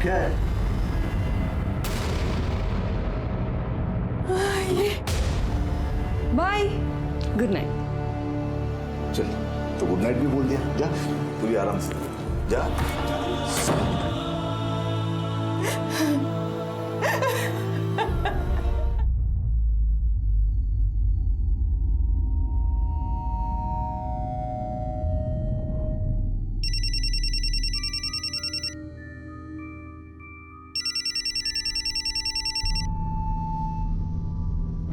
क्या है? ये बाय, गुड नाइट। चल, तो गुड नाइट भी बोल दिया। जा पूरी आराम से जा।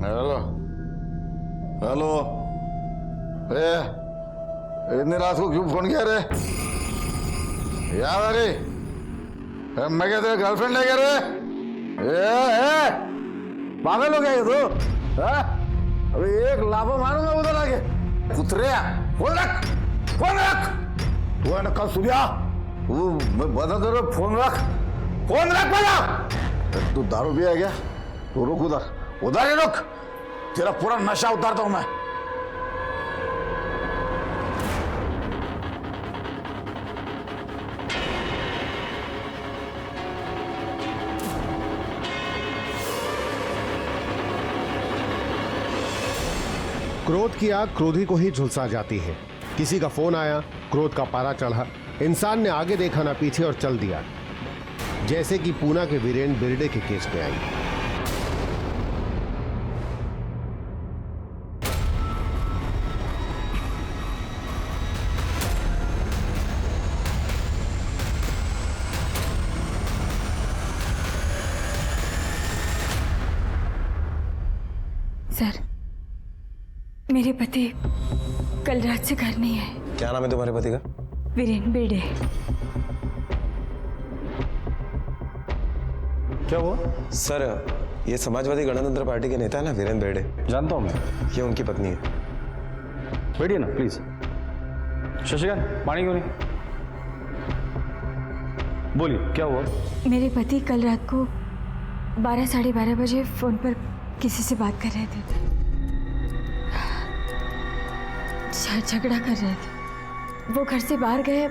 हेलो हेलो, इतनी रात को क्यों फोन किया रे? याद आ गई? मैं क्या तेरे गर्लफ्रेंड है क्या रे? पागल हो गया ये तो? अभी एक लाफा मारूंगा उधर आके। कुतरे फोन रख, फोन रख। वो है ना कल सुबह वो मैं बता दे रहा, फोन रख, फोन रख भैया। तू दारू पिया क्या? तू रुक उधर, उधर ही रुक, तेरा पूरा नशा उतारता हूं मैं। क्रोध की आग क्रोधी को ही झुलसा जाती है। किसी का फोन आया, क्रोध का पारा चढ़ा, इंसान ने आगे देखा ना पीछे और चल दिया, जैसे कि पूना के वीरेन बिरडे के केस में आई। सर, मेरे पति कल रात से घर नहीं है। क्या नाम है तुम्हारे पति का? वीरेन बिरडे। क्या हुआ? सर, ये समाजवादी गणतंत्र पार्टी के नेता है ना, वीरेन बिरडे। जानता हूँ मैं। ये उनकी पत्नी है। बैठिए ना प्लीज। शशिकांत, पानी क्यों नहीं? बोलिए क्या हुआ? मेरे पति कल रात को 12 साढ़े 12 बजे फोन पर किसी से बात कर रहे थे, झगड़ा कर रहे थे। वो घर से बाहर गए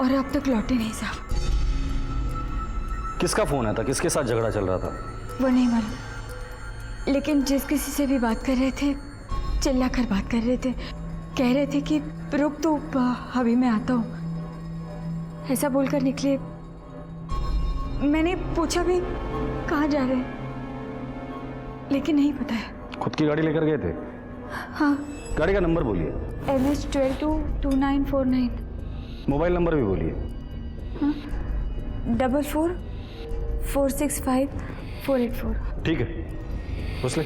और अब तक लौटे नहीं साहब। किसका फोन आया था? किसके साथ झगड़ा चल रहा था? वो नहीं मालूम, लेकिन जिस किसी से भी बात कर रहे थे चिल्ला कर बात कर रहे थे। कह रहे थे कि रुक तो अभी मैं आता हूँ, ऐसा बोलकर निकले। मैंने पूछा भी कहाँ जा रहे हैं, लेकिन नहीं पता है। खुद की गाड़ी लेकर गए थे? हाँ। गाड़ी का नंबर बोलिए। MS122949। मोबाइल नंबर भी बोलिए। 44465484। ठीक है, घुस ले।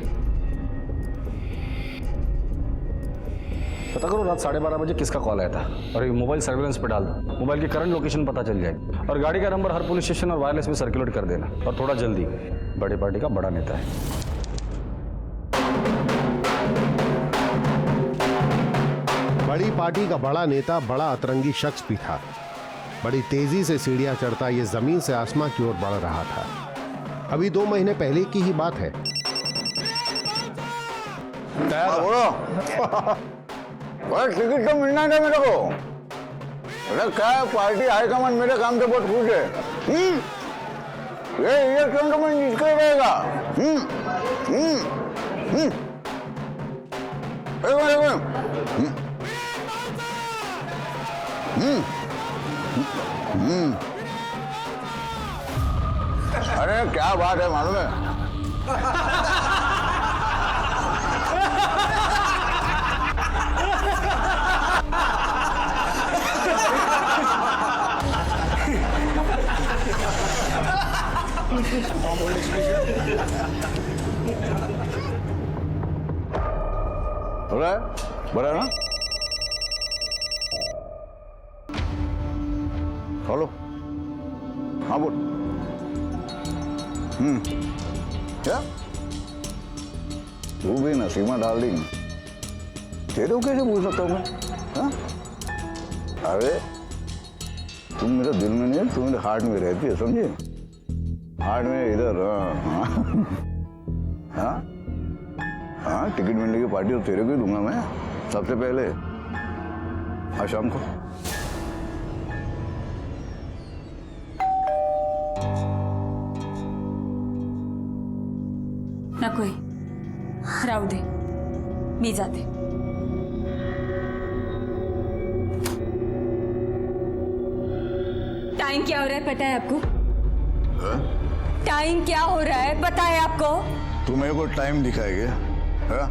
पता करो रात 12:30 बजे किसका कॉल आया था और ये मोबाइल सर्विलेंस पे डाल दो। मोबाइल की करंट लोकेशन पता चल जाएगी और गाड़ी का नंबर हर पुलिस स्टेशन और वायरलेस में सर्कुलेट कर देना, और थोड़ा जल्दी। बड़ी पार्टी का बड़ा नेता है। बड़ी पार्टी का बड़ा नेता, बड़ा अतरंगी शख्स भी था। बड़ी तेजी से सीढ़ियां चढ़ता ये जमीन से आसमां की ओर बढ़ रहा था। अभी 2 महीने पहले की ही बात है। टिकट तो मिलना था मेरे को। अरे क्या पार्टी हाईकमान मेरे काम से बहुत खुश है। ये इलेक्शन तो मैं निकल रहेगा। अरे क्या बात है मालूम है? बड़ा ना? हेलो, हाँ बोल। क्या? तू भी नसीमा डार्लिंग, तेरे को कैसे पूछ सकता हूँ मैं? हाँ? अरे तुम मेरे दिल में नहीं, तुम मेरे हार्ट में रहती है, समझे? हार्ट में इधर। हाँ हाँ, टिकट मिलने की पार्टी तो तेरे को ही दूंगा मैं सबसे पहले। आज शाम को। राहू दे, मी जाते. टाइम क्या हो रहा है पता है आपको? टाइम क्या हो रहा है पता है आपको? तू मेरे को टाइम दिखाएगी? हाँ?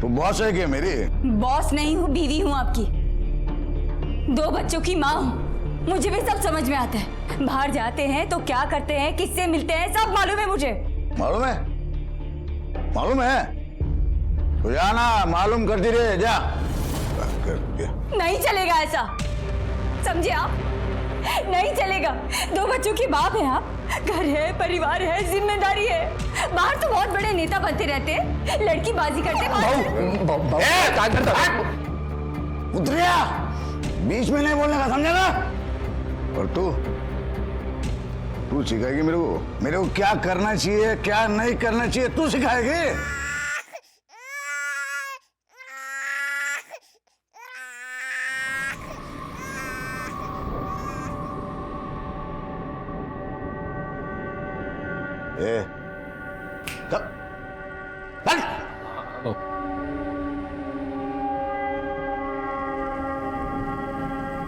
तू बॉस है क्या मेरी? बॉस नहीं हूँ, बीवी हूँ आपकी. 2 बच्चों की माँ हूँ. मुझे भी सब समझ में आता है. बाहर जाते हैं तो क्या करते हैं, किससे मिलते हैं, सब मालूम है मुझे. मालूम है? मालूम है? तो जाना, मालूम करती रहे, जा. नहीं चलेगा ऐसा, समझे आप? नहीं चलेगा. 2 बच्चों की बाप है आप. घर है, परिवार है, जिम्मेदारी है. बाहर तो बहुत बड़े नेता बनते रहते हैं, लड़की बाजी करते. उतरिया, बीच में नहीं बोलने का, समझा ना? और तू सिखाएगी मेरे को क्या करना चाहिए, क्या नहीं करना चाहिए, तू सिखाएगी.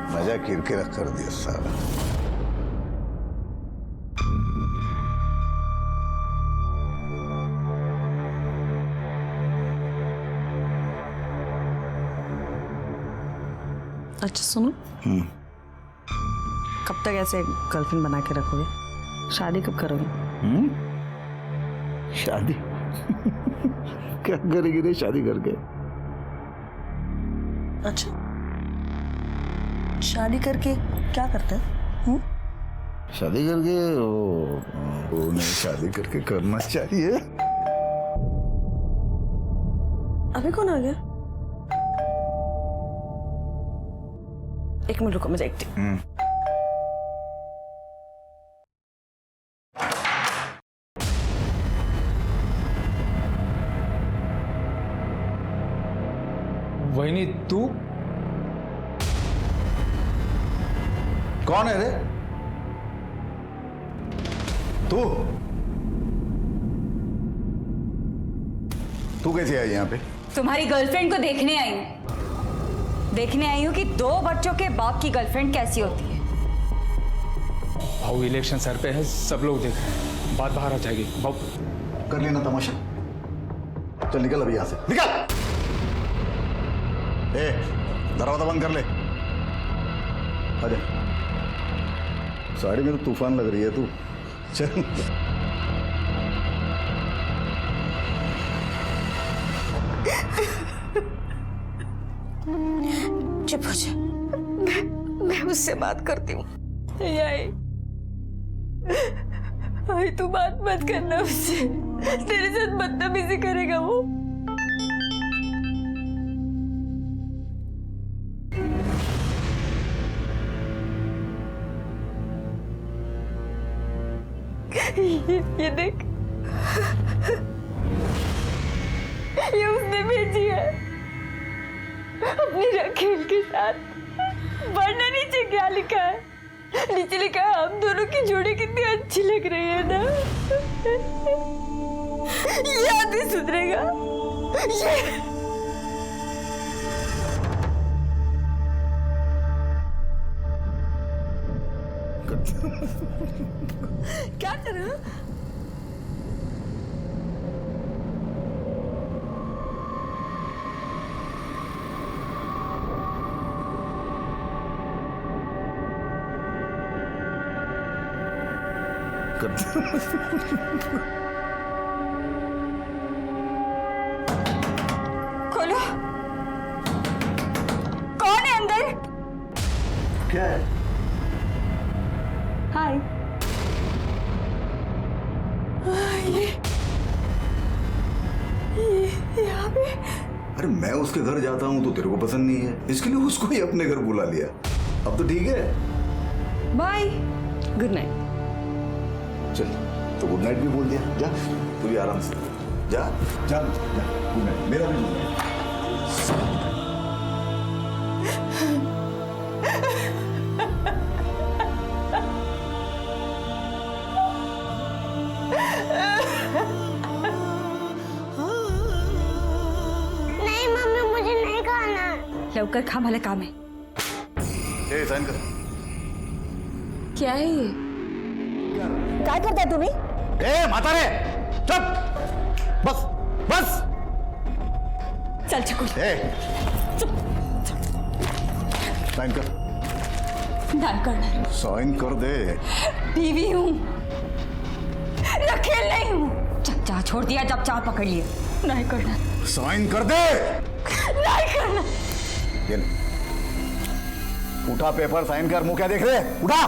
मजा किरकिरा कर दिया सारा. अच्छा सुनो, कब तक ऐसे गर्लफ्रेंड बना के रखोगे? शादी कब करोगे? शादी क्या करेगी रे शादी करके? अच्छा, शादी करके क्या करते हैं? शादी करके उन्हें शादी करके करना चाहिए. अभी कौन आ गया? 1 मिनट रुको, मैं देखती हूँ. वहीनी तू कौन है रे? तू कैसे आई यहाँ पे? तुम्हारी गर्लफ्रेंड को देखने आई हूँ. देखने आई हूँ कि 2 बच्चों के बाप की गर्लफ्रेंड कैसी होती है. भाऊ इलेक्शन सर पे है, सब लोग देख रहे हैं, बात बाहर आ जाएगी. भाऊ कर लेना तमाशा. चल निकल अभी यहाँ से, निकल. दरवाजा बंद कर ले. आजा. साड़ी में तो तूफान लग रही है तू. चल. चुप हो जा, मैं उससे बात करती हूँ. भाई तू बात मत करना उससे, तेरे साथ बदतमीजी करेगा वो. ये देख, ये उसने भेजी है अपनी रखेल के साथ. पढ़ना नीचे क्या लिखा है? नीचे लिखा है हम दोनों की जोड़ी कितनी अच्छी लग रही है ना. ये आदमी सुधरेगा? ये क्या कर रहा है? खोलो. कौन है अंदर? क्या है? हाय. ये यहाँ पे? अरे मैं उसके घर जाता हूँ तो तेरे को पसंद नहीं है, इसके लिए उसको ही अपने घर बुला लिया. अब तो ठीक है. Bye, good night. चल तो गुड नाइट भी बोल दिया. जा तू भी आराम से. जा जा जा. Good night. मेरा भी गुड नाइट. लवकर खा, मला काम आहे. ए साइन कर. क्या है ये? काय करताय तुम्ही? ए म्हातारे चुप. बस बस. चल छकुल. ए साइन कर. नाही करणार. साइन कर दे. बीवी हूँ, रखेल नहीं हूँ. जब चाह छोड़ दिया, जब चाह पकड़ लिए. नहीं करना. साइन कर दे. नहीं करना. ये ले. उठा पेपर, साइन कर. मुंह क्या देख रहे? उठा.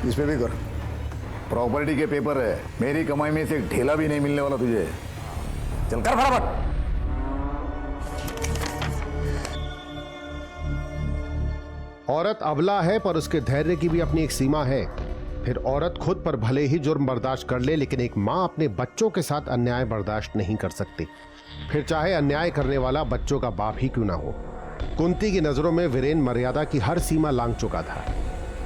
इस पे भी कर. प्रॉपर्टी के पेपर है. मेरी कमाई में से एक ढेला भी नहीं मिलने वाला तुझे. चल कर फटाफट. औरत अबला है पर उसके धैर्य की भी अपनी एक सीमा है. फिर औरत खुद पर भले ही जुर्म बर्दाश्त कर ले, लेकिन एक मां अपने बच्चों के साथ अन्याय बर्दाश्त नहीं कर सकती, फिर चाहे अन्याय करने वाला बच्चों का बाप ही क्यों ना हो. कुंती की नजरों में वीरेन मर्यादा की हर सीमा लांघ चुका था.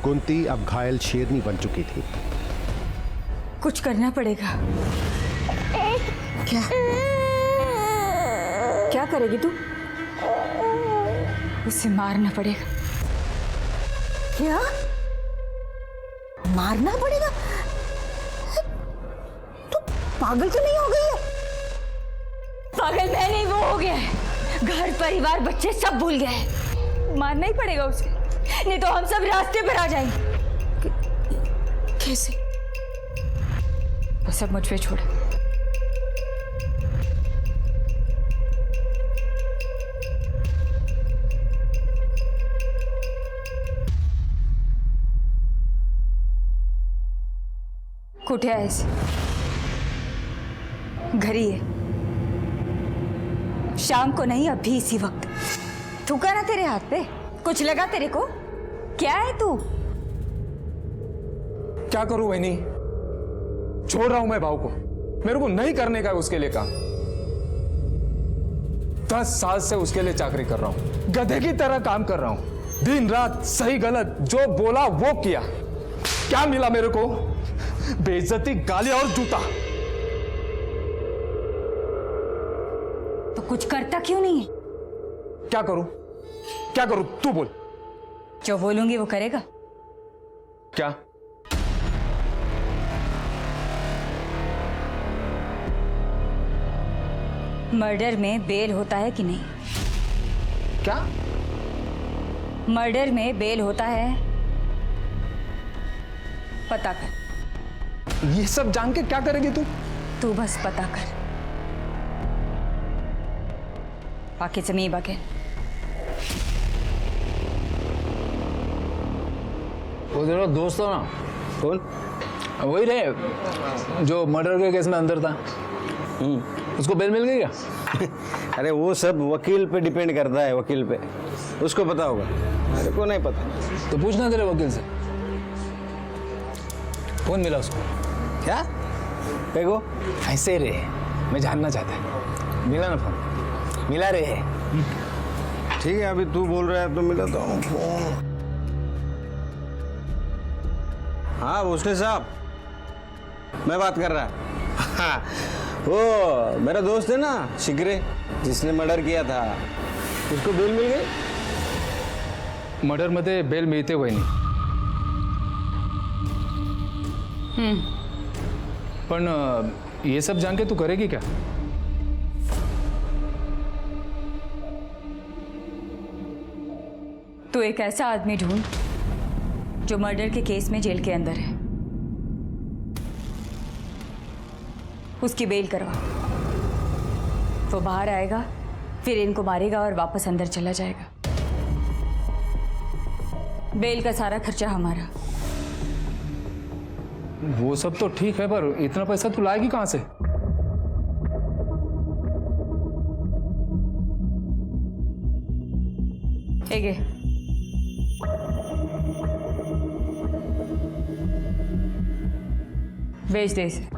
कुंती अब घायल शेरनी बन चुकी थी. कुछ करना पड़ेगा. क्या क्या करेगी तू? उसे मारना पड़ेगा. क्या? मारना पड़ेगा? तू पागल तो नहीं हो गई है? पागल मैं नहीं, वो हो गया है. घर परिवार बच्चे सब भूल गए हैं. मारना ही पड़ेगा उसे, नहीं तो हम सब रास्ते पर आ जाएंगे. कैसे? वो सब मुझ पे छोड़. कुठे आहेस? घरी है. शाम को नहीं, अभी इसी वक्त. थूका ना तेरे हाथ पे? कुछ लगा तेरे को? क्या है तू? क्या करूं बहनी? छोड़ रहा हूं मैं भाव को. मेरे को नहीं करने का है उसके लिए काम. 10 साल से उसके लिए चाकरी कर रहा हूं. गधे की तरह काम कर रहा हूं. दिन रात सही गलत जो बोला वो किया. क्या मिला मेरे को? बेइज्जती, गाली और जूता. तो कुछ करता क्यों नहीं है? क्या करूं? क्या करूं? तू बोल. जो बोलूंगी वो करेगा. क्या? मर्डर में बेल होता है कि नहीं? क्या? मर्डर में बेल होता है? पता कर. ये सब जान के क्या करेगी तू? तू बस पता कर. बाकीचं मी बघेन. वो तेरा दोस्त था ना? कौन? वही रहे जो मर्डर के केस में अंदर था. उसको बेल मिल गई क्या? अरे वो सब वकील पे डिपेंड करता है. वकील पे उसको पता होगा, मेरे को नहीं पता. तो पूछना तेरे वकील से. फोन मिला उसको? क्या देखो? ऐसे रे, मैं जानना चाहता है. मिला ना फोन? मिला रे. ठीक है, अभी तू बोल रहा है तो मिलाता हूँ फोन. हाँ भोसले साहब, मैं बात कर रहा. हाँ, वो मेरा दोस्त है ना शिकरे, जिसने मर्डर किया था, उसको बेल मिल गई. मर्डर मध्ये बेल मिळते वहिनी. पण ये सब जान के तू करेगी क्या? तू एक ऐसा आदमी ढूंढ जो मर्डर के केस में जेल के अंदर है. उसकी बेल करवा. वो बाहर आएगा, फिर इनको मारेगा और वापस अंदर चला जाएगा. बेल का सारा खर्चा हमारा. वो सब तो ठीक है, पर इतना पैसा तू लाएगी कहां से? एगे, बेच दे इसे.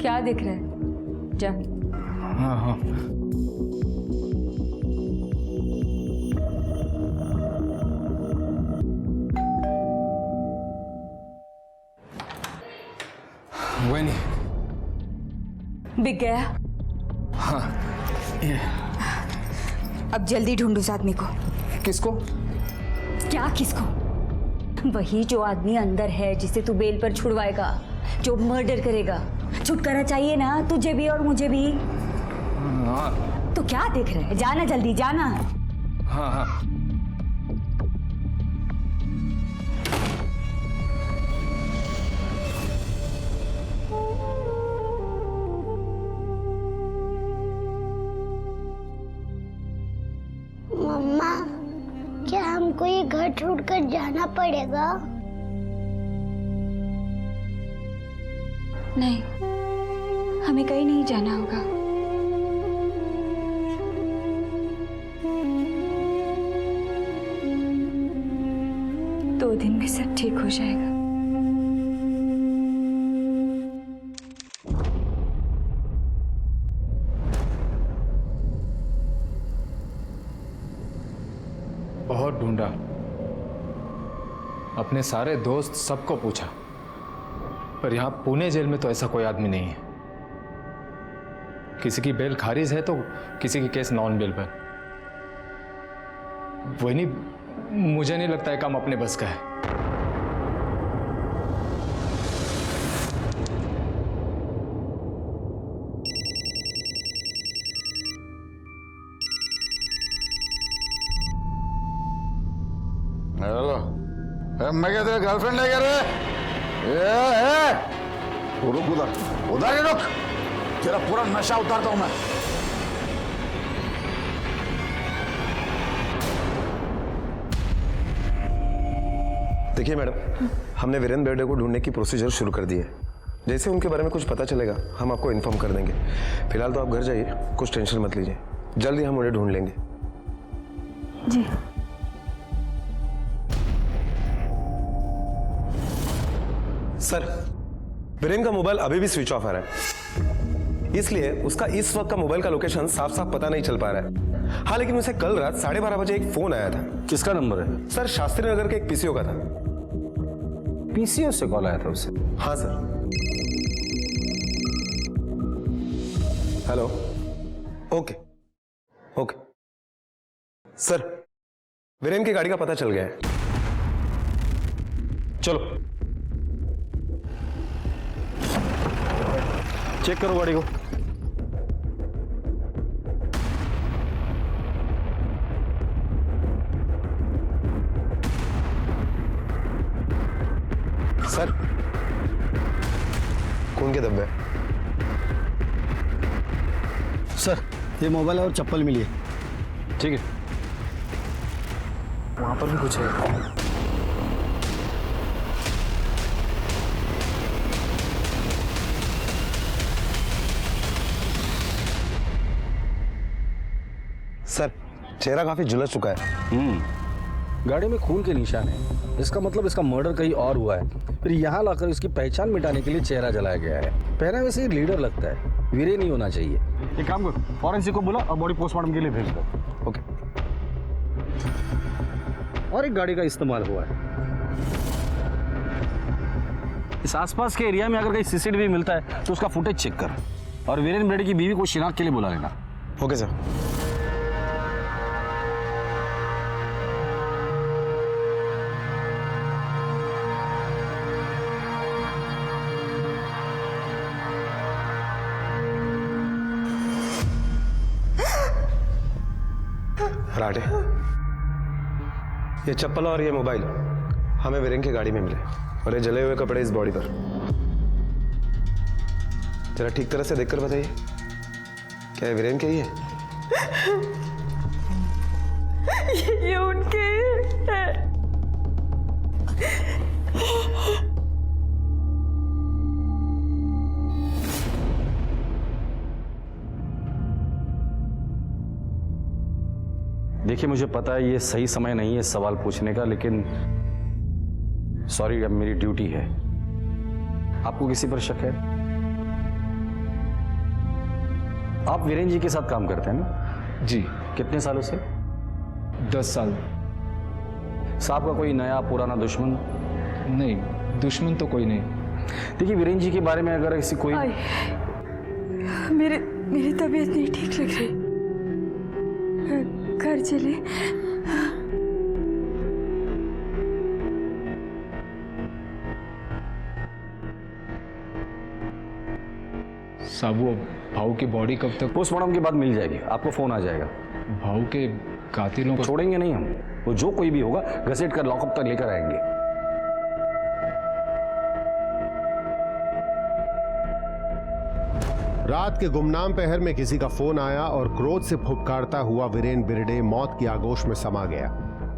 क्या दिख रहा है? जा। हाँ हाँ। वही बिक गया। हाँ ये अब जल्दी ढूंढो उस आदमी को। किसको? क्या किसको? वही जो आदमी अंदर है जिसे तू बेल पर छुड़वाएगा, जो मर्डर करेगा। छुटकारा चाहिए ना तुझे भी और मुझे भी। हाँ तो क्या देख रहे है? जाना जल्दी जाना। हाँ हाँ। मम्मा, क्या हमको ये घर छोड़कर जाना पड़ेगा? नहीं, हमें कहीं नहीं जाना होगा। 2 दिन में सब ठीक हो जाएगा। बहुत ढूंढा, अपने सारे दोस्त सबको पूछा, पर यहां पुणे जेल में तो ऐसा कोई आदमी नहीं है। किसी की बेल खारिज है तो किसी की केस नॉन बेल पर। वही नहीं, मुझे नहीं लगता है काम अपने बस का है। हेलो, मैं क्या तेरा गर्लफ्रेंड है क्या रे? रुक उधर ही रुक, तेरा पूरा नशा उतारता हूं मैं। देखिए मैडम, हमने वीरेंद्र बेर्डे को ढूंढने की प्रोसीजर शुरू कर दी है। जैसे उनके बारे में कुछ पता चलेगा हम आपको इन्फॉर्म कर देंगे। फिलहाल तो आप घर जाइए, कुछ टेंशन मत लीजिए, जल्दी हम उन्हें ढूंढ लेंगे। जी। सर, वीरेंद्र का मोबाइल अभी भी स्विच ऑफ आ रहा है, इसलिए उसका इस वक्त का मोबाइल का लोकेशन साफ साफ पता नहीं चल पा रहा है। हाँ, लेकिन उसे कल रात 12:30 बजे एक फोन आया था। किसका नंबर है? सर, शास्त्री नगर के एक पीसीओ का था। पीसीओ से कॉल आया था उसे? हाँ sir. Hello, okay okay sir, Virendra की गाड़ी का पता चल गया है। चलो चेक करो गाड़ी को। सर, खून के धब्बे। सर, ये मोबाइल और चप्पल मिली है। ठीक है, वहां पर भी कुछ है। सर, चेहरा काफी झुलस चुका है। गाड़ी में खून के निशान है, इसका मतलब इसका मर्डर कहीं और हुआ है। फिर यहाँ लाकर इसकी पहचान मिटाने के लिए चेहरा जलाया गया है। पहनावे से लीडर लगता है, वीरे नहीं होना चाहिए। एक काम करो, फॉरेंसिक को बुला और बॉडी पोस्टमार्टम के लिए भेज दो। ओके। और एक गाड़ी का इस्तेमाल हुआ है। इस आसपास के एरिया में अगर कहीं सीसीटीवी मिलता है तो उसका फुटेज चेक कर, और वीरेंद्र बेर्डे की बीवी को शिनाख्त के लिए बुला लेना। Okay sir. राडे, ये चप्पल और ये मोबाइल हमें वीरेंद्र की गाड़ी में मिले, और ये जले हुए कपड़े इस बॉडी पर। जरा ठीक तरह से देखकर बताइए, क्या ये वीरेंद्र के ही है? ये उनके है। देखिए, मुझे पता है ये सही समय नहीं है सवाल पूछने का, लेकिन सॉरी, अब मेरी ड्यूटी है। आपको किसी पर शक है? आप वीरेन जी के साथ काम करते हैं ना? जी। कितने सालों से? 10 साल। साहब का कोई नया पुराना दुश्मन? नहीं, दुश्मन तो कोई नहीं। देखिए वीरेन जी के बारे में अगर ऐसी कोई मेरी तबीयत नहीं ठीक लग रही, घर चले। साहब वो भाऊ की बॉडी कब तक? पोस्टमार्टम के बाद मिल जाएगी, आपको फोन आ जाएगा। भाऊ के कातिलों को छोड़ेंगे नहीं हम, वो जो कोई भी होगा घसीट कर लॉकअप तक लेकर आएंगे। रात के गुमनाम पहर में किसी का फोन आया और क्रोध से फुफकारता हुआ वीरेन बिरडे मौत की आगोश में समा गया।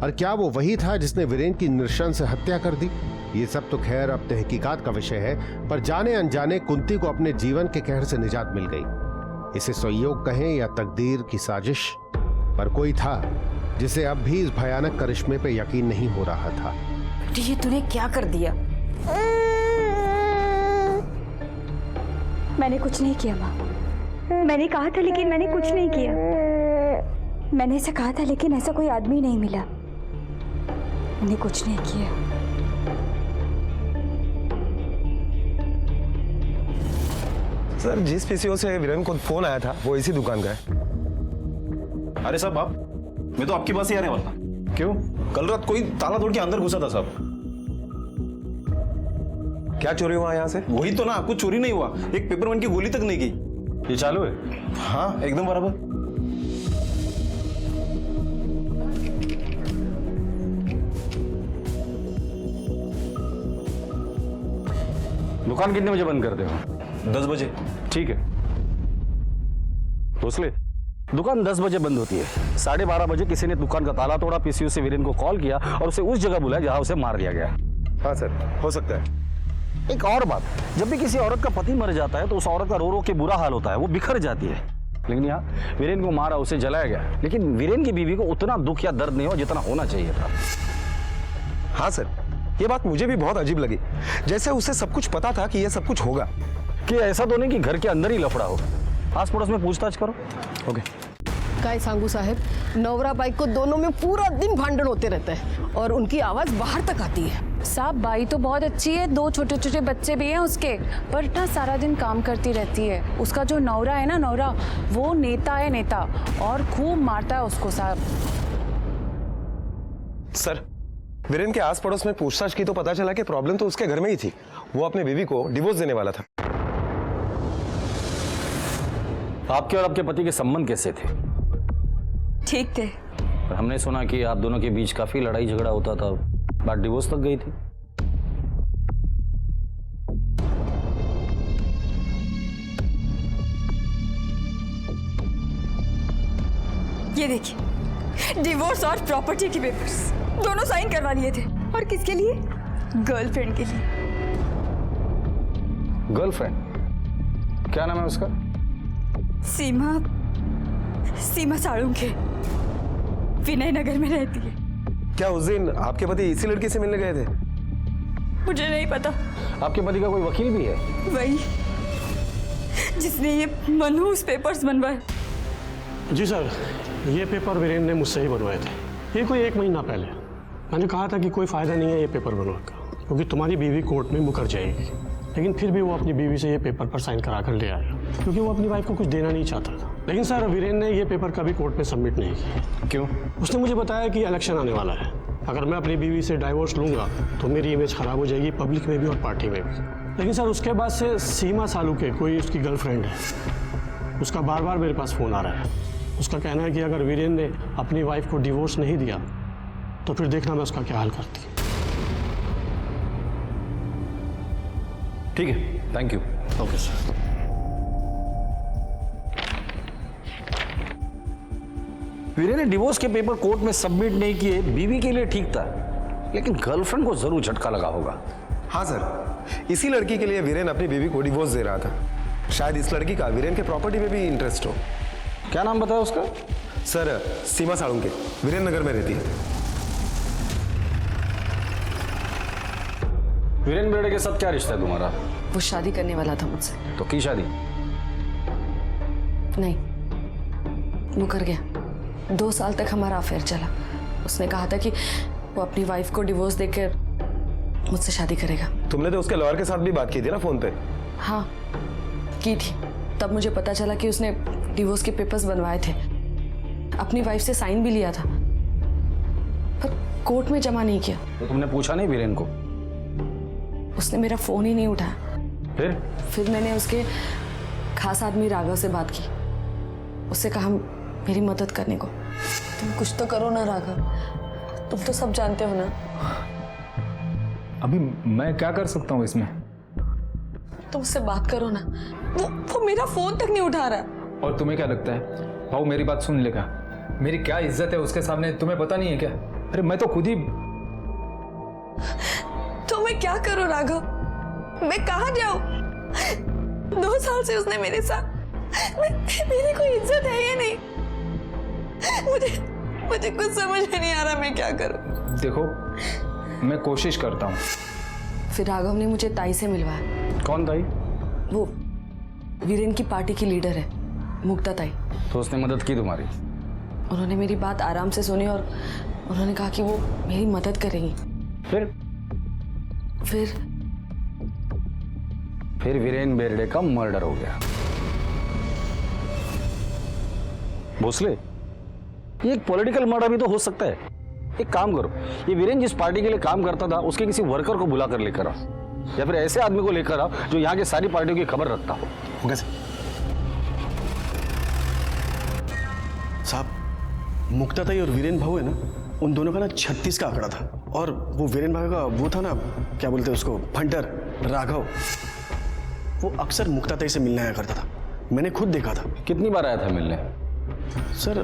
और क्या वो वही था जिसने वीरेन की नृशंस हत्या कर दी? ये सब तो खैर अब तहकीकात का विषय है, पर जाने अनजाने कुंती को अपने जीवन के कहर से निजात मिल गई। इसे संयोग कहें या तकदीर की साजिश, पर कोई था जिसे अब भी इस भयानक करिश्मे पे यकीन नहीं हो रहा था। ये तूने क्या कर दिया? मैंने कुछ नहीं किया माँ। मैंने कहा था लेकिन मैंने कुछ नहीं किया। मैंने ऐसा कहा था लेकिन ऐसा कोई आदमी नहीं मिला। मैंने कुछ नहीं किया। सर, जिस पीसीओ से वीरेन को फोन आया था वो इसी दुकान का है। अरे साहब आप, मैं तो आपके पास ही आने वाला था। क्यों? कल रात कोई ताला तोड़ के अंदर घुसा था साहब। क्या चोरी हुआ यहाँ से? वही तो ना, कुछ चोरी नहीं हुआ, एक पेपरमैन की गोली तक नहीं गई। ये चालू है? हाँ एकदम बराबर। दुकान कितने बजे बंद करते हो? 10 बजे। ठीक है भोसले, दुकान 10 बजे बंद होती है। 12:30 बजे किसी ने दुकान का ताला तोड़ा, पीसीओ से वीरेन को कॉल किया और उसे उस जगह बुलाया जहां उसे मार दिया गया। हाँ सर, हो सकता है। एक और बात, जब भी किसी औरत का पति मर जाता है तो उस औरत का रो रो के बुरा हाल होता है, वो बिखर जाती है। लेकिन यहाँ वीरेन को मारा, उसे जलाया गया, लेकिन वीरेन की बीवी को उतना दुख या दर्द नहीं हुआ जितना होना चाहिए था। हाँ सर, ये बात मुझे भी बहुत अजीब लगी, जैसे उसे सब कुछ पता था कि ये सब कुछ होगा। कि ऐसा तो नहीं कि घर के अंदर ही लफड़ा हो। आस पड़ोस में पूछताछ करो। ओके। काय सांगू साहब, नवरा बाइक को दोनों में पूरा दिन भांडण होते रहते हैं और उनकी आवाज बाहर तक आती है। साहब बाई तो बहुत अच्छी है, 2 छोटे छोटे बच्चे भी हैं उसके, पर ना सारा दिन काम करती रहती है। उसका जो नौरा है ना, नौरा वो नेता है, नेता, और खूब मारता है उसको साहब। सर, वीरेन के आस पड़ोस में पूछताछ की तो पता चला कि प्रॉब्लम तो उसके घर में ही थी। वो अपनी बीवी को डिवोर्स देने वाला था। आपके और आपके पति के संबंध कैसे थे? ठीक थे। पर हमने सुना कि आप दोनों के बीच काफी लड़ाई झगड़ा होता था, बात डिवोर्स तक गई थी। ये देखिए, डिवोर्स और प्रॉपर्टी के पेपर्स दोनों साइन करवा लिए थे। और किसके लिए? गर्लफ्रेंड के लिए। गर्लफ्रेंड? क्या नाम है उसका? सीमा साळुंखे, विनय नगर में रहती है। क्या उस दिन आपके पति इसी लड़की से मिलने गए थे? मुझे नहीं पता। आपके पति का कोई वकील भी है? वही जिसने ये मनहूस पेपर्स बनवाए। जी सर, ये पेपर वीरेन ने मुझसे ही बनवाए थे। ये कोई 1 महीना पहले। मैंने कहा था कि कोई फ़ायदा नहीं है ये पेपर बनवाकर, क्योंकि तुम्हारी बीवी कोर्ट में मुकर जाएगी। लेकिन फिर भी वो अपनी बीवी से ये पेपर पर साइन करा कर ले आया, क्योंकि वो अपनी वाइफ को कुछ देना नहीं चाहता था। लेकिन सर, वीरेन ने ये पेपर कभी कोर्ट में सबमिट नहीं किया। क्यों? उसने मुझे बताया कि इलेक्शन आने वाला है, अगर मैं अपनी बीवी से डाइवोर्स लूँगा तो मेरी इमेज खराब हो जाएगी, पब्लिक में भी और पार्टी में भी। लेकिन सर, उसके बाद से सीमा सालुके, कोई उसकी गर्लफ्रेंड है, उसका बार बार मेरे पास फ़ोन आ रहा है। उसका कहना है कि अगर वीरेन ने अपनी वाइफ को डिवोर्स नहीं दिया तो फिर देखना मैं उसका क्या हाल करती। ठीक है, thank you. Okay sir. Viren ने डिवोर्स के पेपर कोर्ट में सबमिट नहीं किए, बीवी के लिए ठीक था, लेकिन गर्लफ्रेंड को जरूर झटका लगा होगा। हाँ सर, इसी लड़की के लिए वीरेन अपनी बीवी को डिवोर्स दे रहा था। शायद इस लड़की का वीरेन के प्रॉपर्टी में भी इंटरेस्ट हो। क्या नाम बताया उसका? सर, सीमा साळुंखे, वीरेन नगर में रहती है। वीरेन बिरडे के साथ क्या रिश्ता है तुम्हारा? वो शादी करने वाला था मुझसे। तो की शादी? नहीं, वो कर गया। 2 साल तक हमारा अफेयर चला। उसने कहा था कि वो अपनी वाइफ को डिवोर्स देकर मुझसे शादी करेगा। तुमने तो उसके लॉयर के साथ भी बात की थी ना फोन पे? हाँ की थी। तब मुझे पता चला कि उसने डिवोर्स के पेपर्स बनवाए थे, अपनी वाइफ से साइन भी लिया था, पर कोर्ट में जमा नहीं किया। तो तुमने पूछा नहीं वीरेन को? उसने मेरा फोन ही नहीं उठाया। फिर मैंने उसके खास आदमी राघव से बात की। उससे कहा मेरी मदद करने को। तुम कुछ तो करो ना राघव, तुम तो सब जानते हो ना। अभी मैं क्या कर सकता हूँ इसमें? तुम उससे बात करो ना। वो मेरा फोन तक नहीं उठा रहा। और तुम्हें क्या लगता है भाऊ मेरी बात सुन लेगा? मेरी क्या इज्जत है उसके सामने, तुम्हें पता नहीं है क्या? अरे मैं तो खुद ही। तो मैं क्या करूं राघव? मैं कहाँ जाऊं? 2 साल से उसने मेरे साथ, मेरी कोई इज्जत है या नहीं? मुझे कुछ समझ में नहीं आ रहा मैं क्या करूं। देखो मैं कोशिश करता हूँ। फिर राघव ने मुझे ताई से मिलवाया। कौन ताई? वो वीरेन की पार्टी की लीडर है, मुक्ता ताई। तो उसने मदद की तुम्हारी? उन्होंने मेरी बात आराम से सुनी और उन्होंने कहा कि वो मेरी मदद करेंगी। फिर वीरेन बेर्डे का मर्डर हो गया। भोसले, ये एक पॉलिटिकल मर्डर भी तो हो सकता है। एक काम करो, ये वीरेन जिस पार्टी के लिए काम करता था उसके किसी वर्कर को बुला कर लेकर आओ, या फिर ऐसे आदमी को लेकर आओ जो यहाँ की सारी पार्टियों की खबर रखता हो। साहब, मुक्ता ताई और वीरेन भाऊ है ना, उन दोनों का ना 36 का आंकड़ा था। और वो वीरेन भाई का वो था ना, क्या बोलते हैं उसको, फंटर राघव, वो अक्सर मुक्ता ताई से मिलने आया करता था। मैंने खुद देखा था। कितनी बार आया था मिलने? सर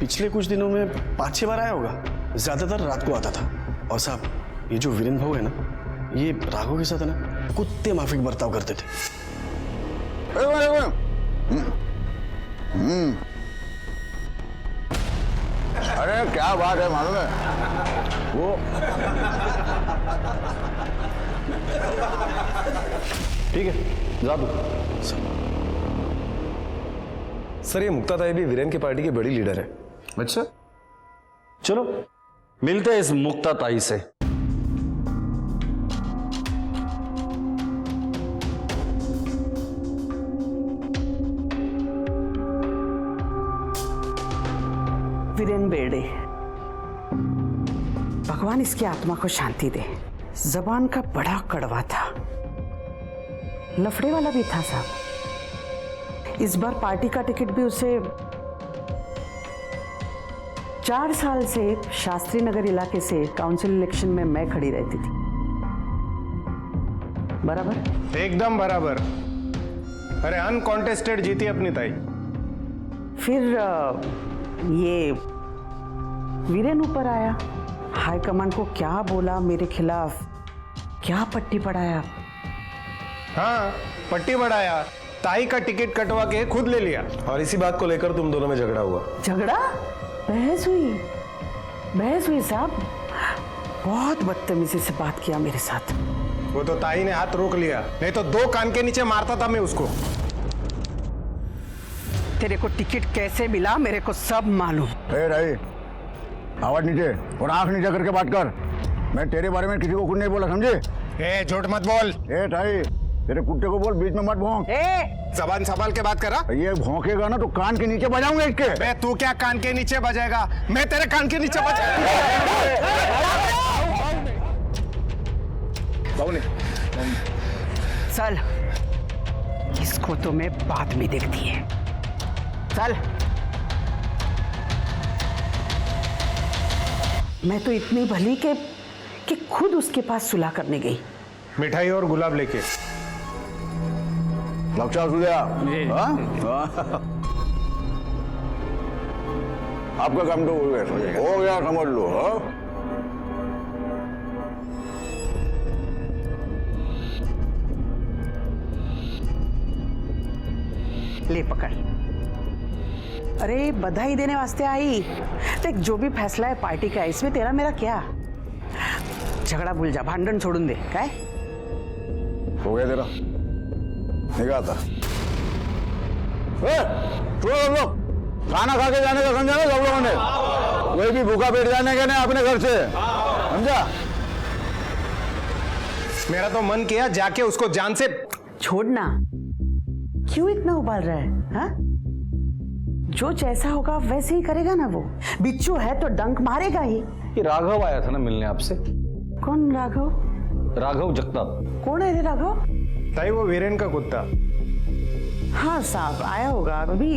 पिछले कुछ दिनों में 5-6 बार आया होगा। ज्यादातर रात को आता था। और साहब ये जो वीरेन भाऊ है ना, ये राघव के साथ है ना कुत्ते माफिक बर्ताव करते थे। अरे क्या बात है मालूम है वो? ठीक है, जा दो। सर ये मुक्ता ताई भी वीरेन की पार्टी की बड़ी लीडर है। अच्छा, चलो मिलते हैं इस मुक्ता ताई से। वीरेन बेर्डे, भगवान इसकी आत्मा को शांति दे। जबान का बड़ा कड़वा था, लफड़े वाला भी था साहब। इस बार पार्टी का टिकट भी उसे 4 साल से शास्त्री नगर इलाके से काउंसिल इलेक्शन में मैं खड़ी रहती थी। बराबर? एकदम बराबर। अरे अनकॉन्टेस्टेड जीती अपनी ताई। फिर ये वीरेन ऊपर आया, हाईकमान को क्या बोला मेरे खिलाफ, क्या पट्टी पढ़ाया। हाँ, पट्टी बढ़ाया, ताई का टिकट कटवा के खुद ले लिया। और इसी बात को लेकर तुम दोनों में झगड़ा हुआ। झगड़ा? बहस हुई साहब। बहुत बदतमीजी से बात किया मेरे साथ। वो तो ताई ने हाथ रोक लिया, नहीं तो 2 कान के नीचे मारता था मैं उसको। तेरे को टिकट कैसे मिला मेरे को सब मालूम। ताई, आवाज नीचे और आंख नीचे करके बात कर। मैं तेरे बारे में किसी को कुछ नहीं बोला, समझे? ए झूठ मत बोल। ए ताई, तेरे कुत्ते को बोल बीच में मत भौंक। जबान संभाल के बात करा। ये भौंकेगा ना तो कान के नीचे बजाऊंगा इसके। बे तू क्या कान के नीचे बजाएगा, मैं तेरे कान के नीचे चल, इसको तो मैं बाद में देखती है। चल। मैं तो इतनी भली कि खुद उसके पास सुलह करने गई। मिठाई और गुलाब लेके। लक्षा सुधिया, आपका काम तो हो गया समझ लो। हाँ? ले पकड़। अरे बधाई देने वास्ते आई। देख जो भी फैसला है पार्टी का, इसमें तेरा मेरा क्या। झगड़ा भूल जा, भांडण छोड़ून दे। काय हो गया तेरा निकाह था? लोग खाना खा के जाने का समझा ना सब लोगों ने, कोई भी भूखा पेट जाने का नहीं अपने घर से, समझा? मेरा तो मन किया जाके उसको जान से छोड़ना, क्यों इतना उबाल रहा है? हाँ, जो जैसा होगा वैसे ही करेगा ना वो। बिच्छू है तो डंक मारेगा ही। ये राघव आया था ना मिलने आपसे। कौन राघव? राघव जगताप। कौन है रे राघव? ताई वो वीरेन का कुत्ता। हाँ साहब आया होगा। अभी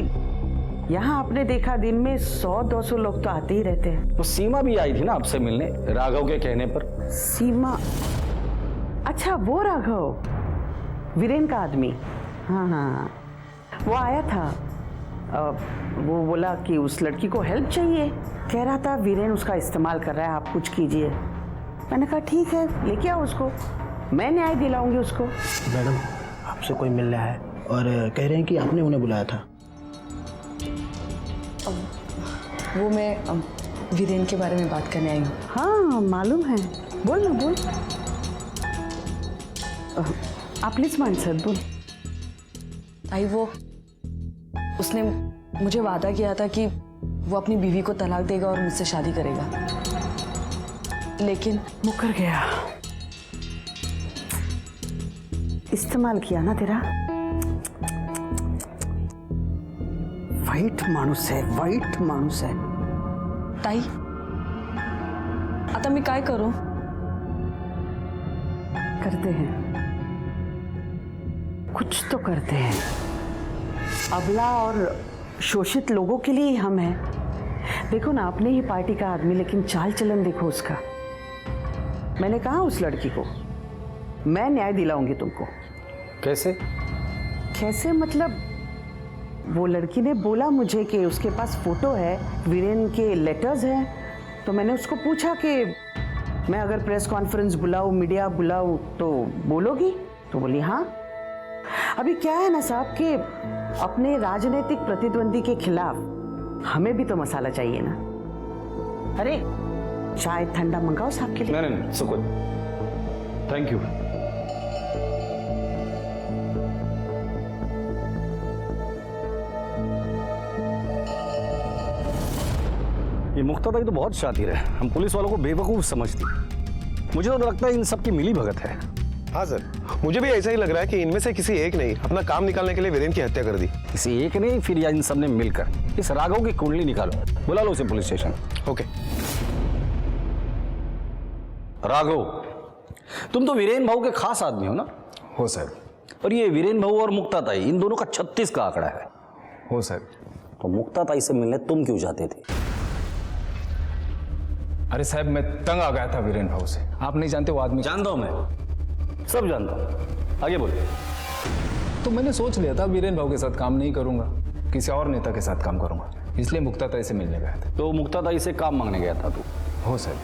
यहाँ आपने देखा दिन में 100-200 लोग तो आते ही रहते हैं। वो सीमा भी आई थी ना आपसे मिलने राघव के कहने पर। सीमा? अच्छा वो राघव, वीरेन का आदमी। हाँ हाँ, वो आया था। वो बोला कि उस लड़की को हेल्प चाहिए, कह रहा था वीरेन उसका इस्तेमाल कर रहा है, आप कुछ कीजिए। मैंने कहा ठीक है, लेके आओ उसको, मैं न्याय दिलाऊंगी उसको। मैडम आपसे कोई मिल रहा है और कह रहे हैं कि आपने उन्हें बुलाया था। वो मैं वीरेन के बारे में बात करने आई हूँ। हाँ मालूम है, बोल ना बोल। आपलीच माणसं बोल। आई वो उसने मुझे वादा किया था कि वो अपनी बीवी को तलाक देगा और मुझसे शादी करेगा, लेकिन मुकर गया। इस्तेमाल किया ना तेरा। वाईट माणूस आहे, वाईट माणूस आहे। ताई आता मी काय करू? करते हैं, कुछ तो करते हैं। अबला और शोषित लोगों के लिए ही हम हैं। देखो ना, अपने ही पार्टी का आदमी, लेकिन चाल चलन देखो उसका। मैंने कहा उस लड़की को मैं न्याय दिलाऊंगी तुमको। कैसे? कैसे मतलब, वो लड़की ने बोला मुझे कि उसके पास फोटो है, वीरेन के लेटर्स हैं, तो मैंने उसको पूछा कि मैं अगर प्रेस कॉन्फ्रेंस बुलाऊं, मीडिया बुलाऊं तो बोलोगी? तो बोली हाँ। अभी क्या है ना साहब कि अपने राजनीतिक प्रतिद्वंदी के खिलाफ हमें भी तो मसाला चाहिए ना। अरे चाय ठंडा मंगाओ साहब के लिए। नहीं सुकुन, थैंक यू। ये मुक्ताताई तो बहुत शातिर है, हम पुलिस वालों को बेवकूफ समझती। मुझे तो लगता है इन सब की मिली भगत है। हाँ सर, मुझे भी ऐसा ही लग रहा है कि इनमें से किसी एक ने अपना काम निकालने के लिए वीरेन की हत्या कर दी। किसी एक ने फिर या इन सब ने मिलकर इस राघव की कुंडली निकालो, बुला लो उसे पुलिस स्टेशन। ओके। राघव, तुम तो वीरेन भाऊ के खास आदमी हो ना? हो सर। और ये वीरेन भाऊ और मुक्ताताई इन दोनों का 36 का आंकड़ा है। हो सर। तो मुक्ताताई से मिलने तुम क्यों जाते थे? अरे साहब मैं तंग आ गया था वीरेन भाऊ से। आप नहीं जानते वो आदमी। जानता हूं मैं, सब जानता हूं। आगे बोलिए। तो मैंने सोच लिया था वीरेन भाऊ के साथ काम नहीं करूंगा, किसी और नेता के साथ काम करूंगा, इसलिए मुक्ताताई से मिलने गया था। तो मुक्ताताई से काम मांगने गया था तू? हो सर।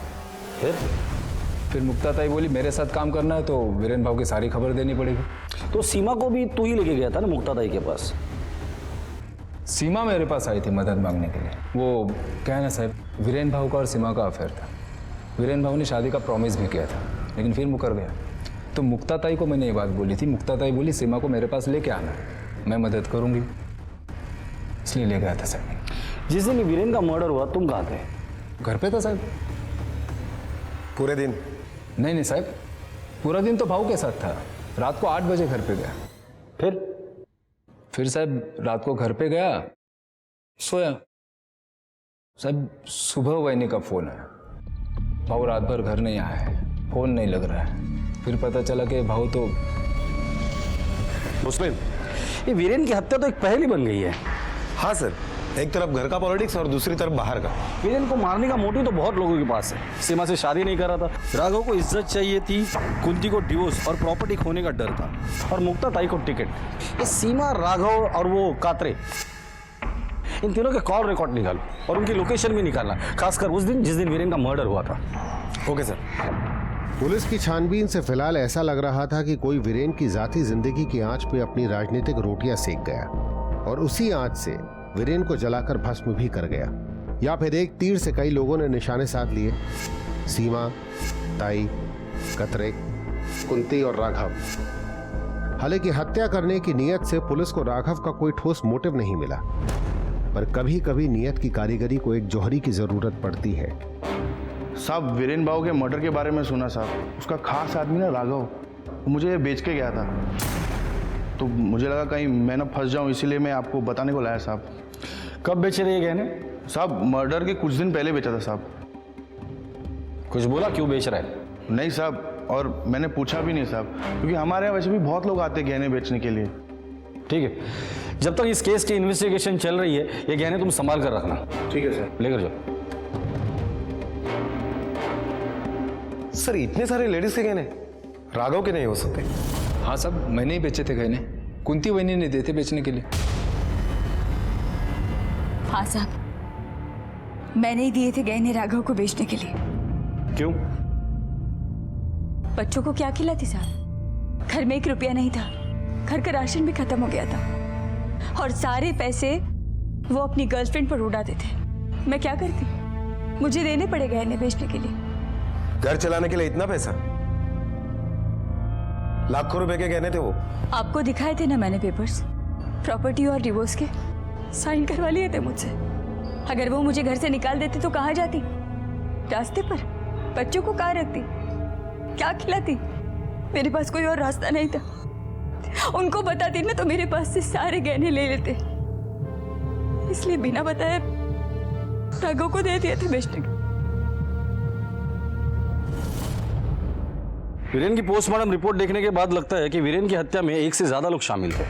फिर मुक्ताताई बोली मेरे साथ काम करना है तो वीरेन भाऊ की सारी खबर देनी पड़ेगी। तो सीमा को भी तू ही लेके गया था ना मुक्ताताई के पास? सीमा मेरे पास आई थी मदद मांगने के लिए। वो क्या है ना साहब, वीरेन भाऊ का और सीमा का अफेयर था। वीरेन भाऊ ने शादी का प्रॉमिस भी किया था, लेकिन फिर मुकर गया। तो मुक्ताताई को मैंने ये बात बोली थी। मुक्ताताई बोली सीमा को मेरे पास लेके आना, मैं मदद करूंगी, इसलिए ले गया था साहब। जिस दिन वीरेन का मर्डर हुआ तुम कहाँ थे? घर पे था साहब। पूरे दिन? नहीं साहब, पूरा दिन तो भाऊ के साथ था। रात को 8 बजे घर पे गया। फिर साहब रात को घर पे गया, सोया। साहब सुबह वैनी का फोन आया, भाऊ रात भर घर नहीं आया है, फोन नहीं लग रहा है। फिर पता चला कि भाऊ तो मुस्लिम। ये वीरेन की हत्या तो एक पहेली बन गई है। हाँ सर, एक तरफ घर का पॉलिटिक्स और दूसरी तरफ बाहर का। वीरेन को मारने का मोटिव तो बहुत लोगों के पास है। सीमा से शादी नहीं कर रहा था, राघव को इज्जत चाहिए थी, कुंती को डिवोर्स और प्रॉपर्टी खोने का डर था, और मुक्ताताई को टिकट। ये सीमा, राघव और वो कात्रे, इन तीनों के कॉल रिकॉर्ड निकालो और उनकी लोकेशन भी निकालना, खासकर उस दिन जिस दिन वीरेन का मर्डर हुआ था। Okay sir. पुलिस की छानबीन से फिलहाल ऐसा लग रहा था कि कोई वीरेन की जाती जिंदगी की आंच पे अपनी राजनीतिक रोटियां सेक गया और उसी आंच से वीरेन को जलाकर भस्म भी कर गया, या फिर एक तीर से कई लोगों ने निशाने साध लिए। सीमा, ताई, कतरे, कुंती और राघव, हालांकि हत्या करने की नीयत से पुलिस को राघव का कोई ठोस मोटिव नहीं मिला, पर कभी कभी नीयत की कारीगरी को एक जौहरी की जरूरत पड़ती है। साहब वीरेन बाबू के मर्डर के बारे में सुना साहब, उसका खास आदमी ना राघव, मुझे ये बेच के गया था, तो मुझे लगा कहीं मैं ना फंस जाऊं, इसीलिए मैं आपको बताने को लाया साहब। कब बेचे थे ये गहने? साहब मर्डर के कुछ दिन पहले बेचा था साहब। कुछ बोला क्यों बेच रहा है? नहीं साहब, और मैंने पूछा भी नहीं साहब, क्योंकि हमारे यहाँ वैसे भी बहुत लोग आते हैं गहने बेचने के लिए। ठीक है, जब तक इस केस की इन्वेस्टिगेशन चल रही है ये गहने तुम संभाल कर रखना। ठीक है सर। लेकर जाओ। सर इतने सारे लेडीज के गहने राघव के नहीं हो सकते? हाँ साहब, मैंने ही बेचे थे गहने, कुंती वही नहीं देते बेचने के लिए। हाँ साहब, मैंने ही दिए थे गहने राघव को बेचने के लिए। क्यों? बच्चों को क्या खिलाती साहब? घर में 1 रुपया नहीं था, घर का राशन भी खत्म हो गया था, और सारे पैसे वो अपनी गर्लफ्रेंड पर उड़ाते थे। मैं क्या करती? मुझे देने पड़े गहने बेचने के लिए। घर चलाने के लिए इतना पैसा? लाखों रुपए के गहने थे वो। आपको दिखाए थे ना मैंने पेपर्स, प्रॉपर्टी और डिवोर्स के साइन करवा लिए थे मुझसे। अगर वो मुझे घर से निकाल देते तो कहाँ जाती? रास्ते पर? बच्चों को कहाँ रखती? क्या खिलाती? मेरे पास कोई और रास्ता नहीं था। उनको बताती ना तो मेरे पास से सारे गहने ले लेते, इसलिए बिना बताए राघव को दे दिए थे बेचने के। वीरेन की पोस्टमार्टम रिपोर्ट देखने के बाद लगता है कि वीरेन की हत्या में 1 से ज्यादा लोग शामिल थे।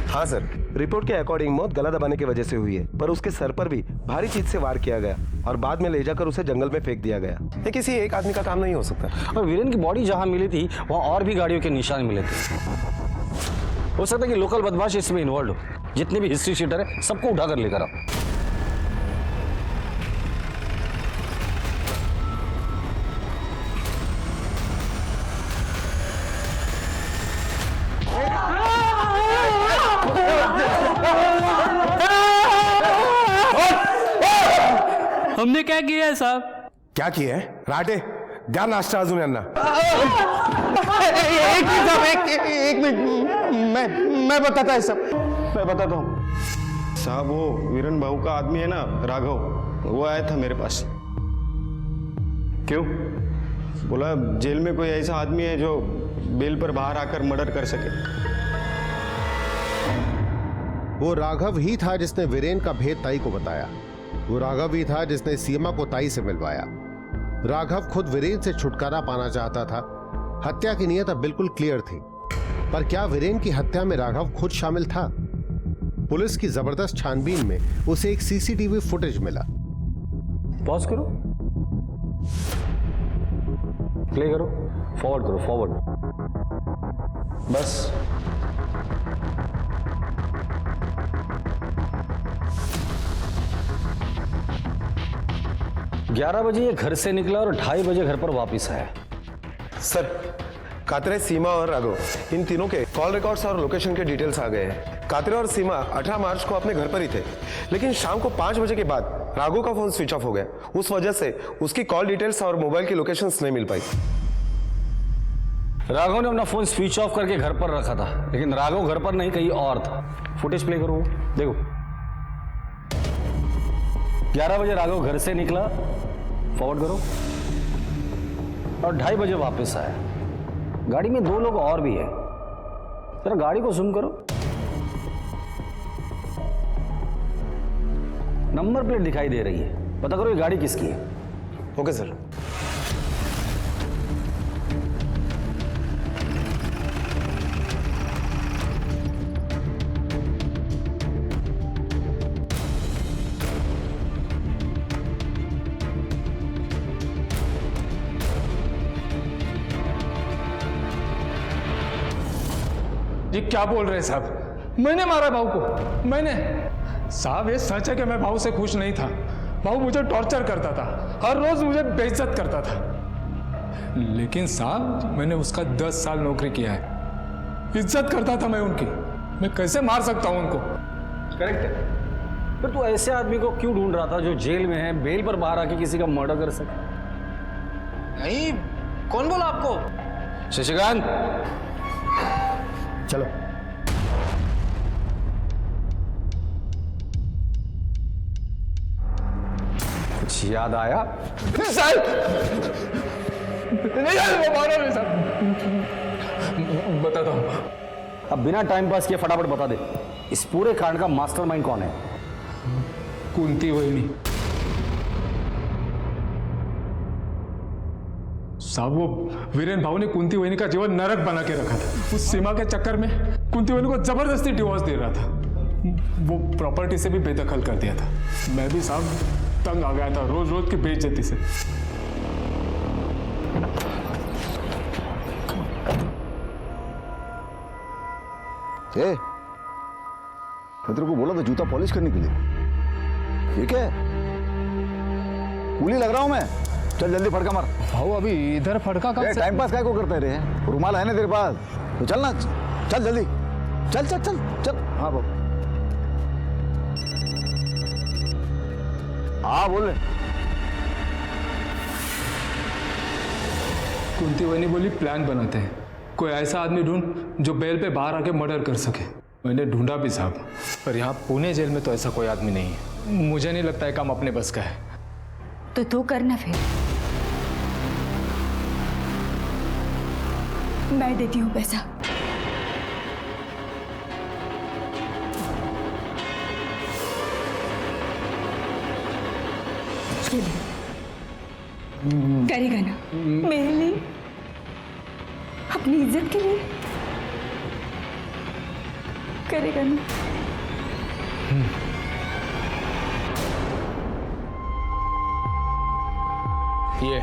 हाँ सर, रिपोर्ट के अकॉर्डिंग मौत गला दबाने की वजह से हुई है, पर उसके सर पर भी भारी चीज से वार किया गया और बाद में ले जाकर उसे जंगल में फेंक दिया गया। ये किसी एक आदमी का काम नहीं हो सकता। और वीरेन की बॉडी जहां मिली थी वहां और भी गाड़ियों के निशान मिले थे। हो सकता है कि लोकल बदमाश इसमें इन्वॉल्व हो। जितने भी हिस्ट्री शीटर है सबको उठाकर लेकर आओ। हमने क्या किया है साहब? क्या किया है? राटे द्या नाश्ता अजून यांना। एक मिनट, मैं बताता है सब, मैं बताता हूँ साहब। वो वीरेन बाबू का आदमी है ना राघव, वो आया था मेरे पास। क्यों? बोला जेल में कोई ऐसा आदमी है जो बेल पर बाहर आकर मर्डर कर सके। वो राघव ही था जिसने वीरेन का भेद ताई को बताया। वो राघव ही था जिसने सीमा को ताई से मिलवाया। राघव खुद वीरेन से छुटकारा पाना चाहता था। हत्या की नीयत अब बिल्कुल क्लियर थी, पर क्या वीरेन की हत्या में राघव खुद शामिल था? पुलिस की जबरदस्त छानबीन में उसे एक सीसीटीवी फुटेज मिला। पॉज करो, प्ले करो, फॉरवर्ड करो, फॉरवर्ड। बस 11 बजे ये घर से निकला और 2:30 बजे घर पर वापस आया। सर, कातरे, सीमा और राघव, इन तीनों के कॉल रिकॉर्ड्स और लोकेशन के डिटेल्स आ गए हैं। कातरे और सीमा 18 मार्च को अपने घर पर ही थे, लेकिन शाम को 5 बजे के बाद राघव का फोन स्विच ऑफ हो गया। उस वजह से उसकी कॉल डिटेल्स और मोबाइल की लोकेशंस नहीं मिल पाई। राघव ने अपना फोन स्विच ऑफ करके घर पर रखा था, लेकिन राघव घर पर नहीं, कहीं और था। फुटेज प्ले करो, देखो। 11 बजे राघव घर से निकला, फॉरवर्ड करो, और 2:30 बजे वापस आया। गाड़ी में 2 लोग और भी है। जरा गाड़ी को जूम करो, नंबर प्लेट दिखाई दे रही है, पता करो ये गाड़ी किसकी है। Okay sir. ये क्या बोल रहे हैं साहब? मैंने मारा भाऊ को? मैंने? साहब ये सच है कि मैं भाऊ से खुश नहीं था। भाऊ मुझे टॉर्चर करता था, हर रोज मुझे बेइज्जत करता था। लेकिन साहब मैंने उसका 10 साल नौकरी किया है, इज्जत करता था मैं उनकी। मैं कैसे मार सकता हूं उनको? करेक्ट है। फिर तू ऐसे आदमी को क्यों ढूंढ रहा था जो जेल में है, बेल पर बाहर आके किसी का मर्डर कर सके? नहीं, कौन बोला आपको? शशिकांत, चलो। कुछ याद आया? बताता हूँ। अब बिना टाइम पास किए फटाफट बता दे, इस पूरे कांड का मास्टरमाइंड कौन है? कुंती वहिनी। साहब वो वीरेन भाऊ ने कुंती वहिनी का जीवन नरक बना के रखा था। उस सीमा के चक्कर में कुंती वहिनी को जबरदस्ती डिवोर्स दे रहा था। वो प्रॉपर्टी से भी बेदखल कर दिया था। मैं भी साहब तंग आ गया था रोज रोज की बेइज्जती से। मैं तेरे को बोला था जूता पॉलिश करने के लिए। ठीक है, कूली लग रहा हूं मैं। चल जल्दी फड़का मार। भाऊ अभी इधर फड़का कब से? टाइम पास काय को करते रे? रुमाल है ना तेरे पास? तो चल ना, चल जल्दी, चल चल चल चल। हाँ बाबू, हाँ बोल रहे। कुंती वहिनी बोली प्लान बनाते हैं, कोई ऐसा आदमी ढूंढ जो बेल पे बाहर आके मर्डर कर सके। मैंने ढूंढा भी साहब, पर यहाँ पुणे जेल में तो ऐसा कोई आदमी नहीं है। मुझे नहीं लगता है काम अपने बस का है। तो तू करना फिर। मैं देती हूँ पैसा। करेगा ना मेरे लिए, अपनी इज्जत के लिए करेगा ना? ये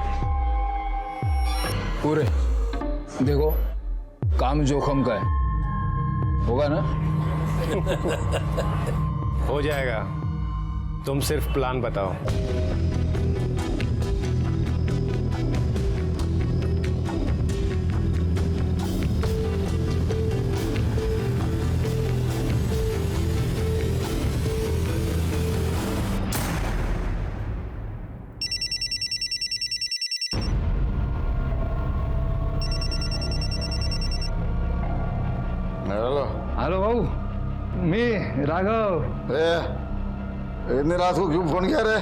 पूरे देखो, काम जोखम का है, होगा ना? हो जाएगा, तुम सिर्फ प्लान बताओ। हेलो भाऊ, मैं राघव। इतनी रात को क्यों फोन किया रे?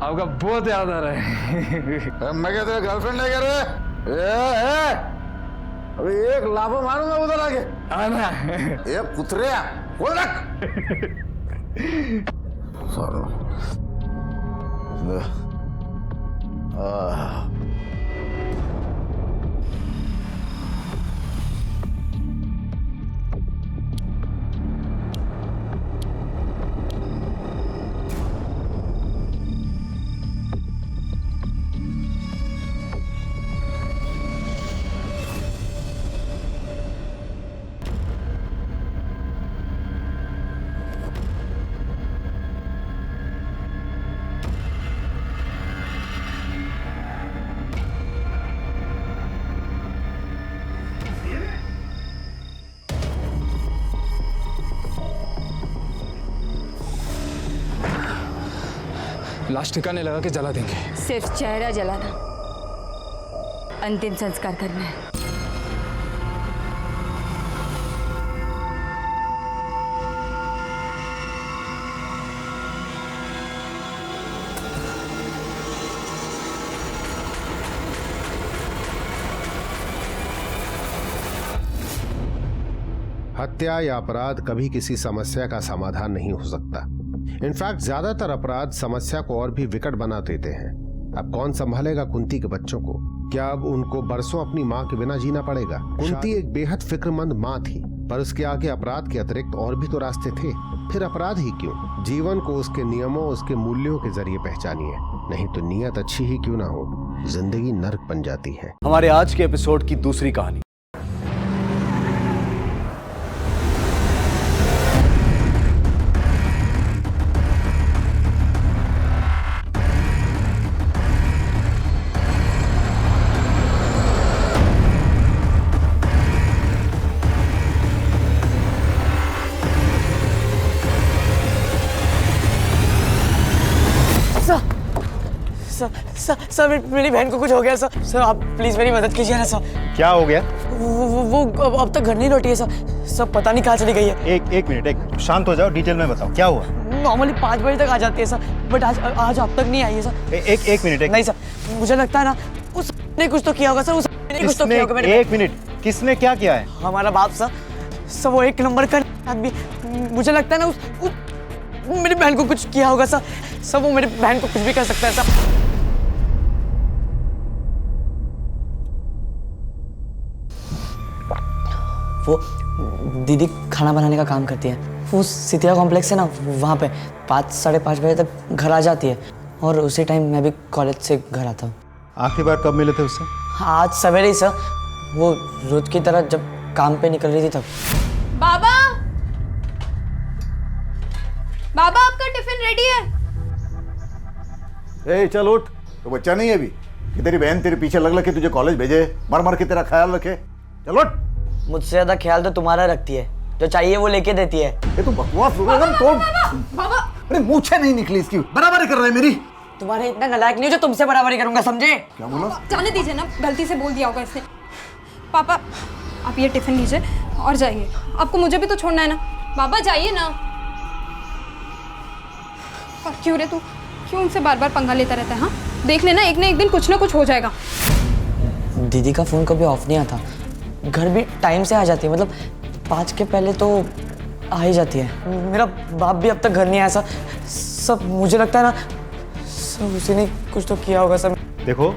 आपका बहुत याद आ रहा है। मैं क्या तेरा गर्लफ्रेंड है क्या रे? अभी एक लाफा मारूंगा उधर आके। आना। ये कुतरिया खोल रख। लाश ठिकाने लगा के जला देंगे। सिर्फ चेहरा जलाना, अंतिम संस्कार करना है। हत्या या अपराध कभी किसी समस्या का समाधान नहीं हो सकता। इनफैक्ट ज्यादातर अपराध समस्या को और भी विकट बना देते हैं। अब कौन संभालेगा कुंती के बच्चों को? क्या अब उनको बरसों अपनी माँ के बिना जीना पड़ेगा? कुंती एक बेहद फिक्रमंद माँ थी, पर उसके आगे अपराध के अतिरिक्त और भी तो रास्ते थे। फिर अपराध ही क्यों? जीवन को उसके नियमों, उसके मूल्यों के जरिए पहचानिए, नहीं तो नियत अच्छी ही क्यों ना हो, जिंदगी नर्क बन जाती है। हमारे आज के एपिसोड की दूसरी कहानी। सर मेरी बहन को कुछ हो गया सर। सर आप प्लीज मेरी मदद कीजिए ना सर। क्या हो गया? वो अब तक घर नहीं लौटी है सर। सब पता नहीं कहाँ चली गई है। एक मिनट, शांत हो जाओ, डिटेल में बताओ क्या हुआ। नॉर्मली 5 बजे तक आ जाती है सर, बट आज अब तक नहीं आई है सर। एक मिनट। नहीं सर, मुझे लगता है ना उसने कुछ तो किया होगा सर। उसने कुछ तो किया होगा। एक मिनट, किसने क्या किया है? हमारा बाप सर। सब वो 1 नंबर का आदमी। मुझे लगता है ना मेरी बहन को कुछ किया होगा सर। सब वो मेरी बहन को कुछ भी कर सकता है सर। वो दीदी खाना बनाने का काम करती है। वो सितिया कॉम्प्लेक्स है ना, वहाँ पे 5 साढ़े 5 बजे तक घर आ जाती है और उसी टाइम मैं भी कॉलेज से घर आता हूँ। आखिरी बार कब मिले थे उससे? आज सवेरे ही सर। वो रोज की तरह जब काम पे निकल रही थी तब। बाबा, बाबा आपका टिफिन रेडी है। ए चल उठ, तो बच्चा नहीं है अभी कि तेरी बहन तेरे पीछे लग के तुझे कॉलेज भेजे, मर मर के तेरा ख्याल रखे। चल उठ। मुझसे ज्यादा ख्याल तो तुम्हारा रखती है, जो चाहिए वो लेके देती है। ये तो बकवास हो रहा है तो। बाबा अरे मूछे नहीं निकली इसकी, बराबरी कर रहा है मेरी। तुम्हारे इतना नालायक नहीं हो जो तुमसे बराबरी करूंगा, समझे? क्या बोला? जाने दीजिए ना, गलती से बोल दिया होगा इसने। पापा आप ये टिफिन लीजिए और जाइए। आपको मुझे भी तो छोड़ना है ना। बाबा जाइए ना। और क्यों रे, तू क्यों उनसे बार बार पंगा लेता रहता है? हाँ देख लेना, एक ना एक दिन कुछ ना कुछ हो जाएगा। दीदी का फोन कभी ऑफ नहीं आता, घर भी टाइम से आ जाती है। मतलब 5 के पहले तो आ ही जाती है। मेरा बाप भी अब तक घर नहीं आया सर। सब मुझे लगता है ना सब उसी ने कुछ तो किया होगा सर। देखो,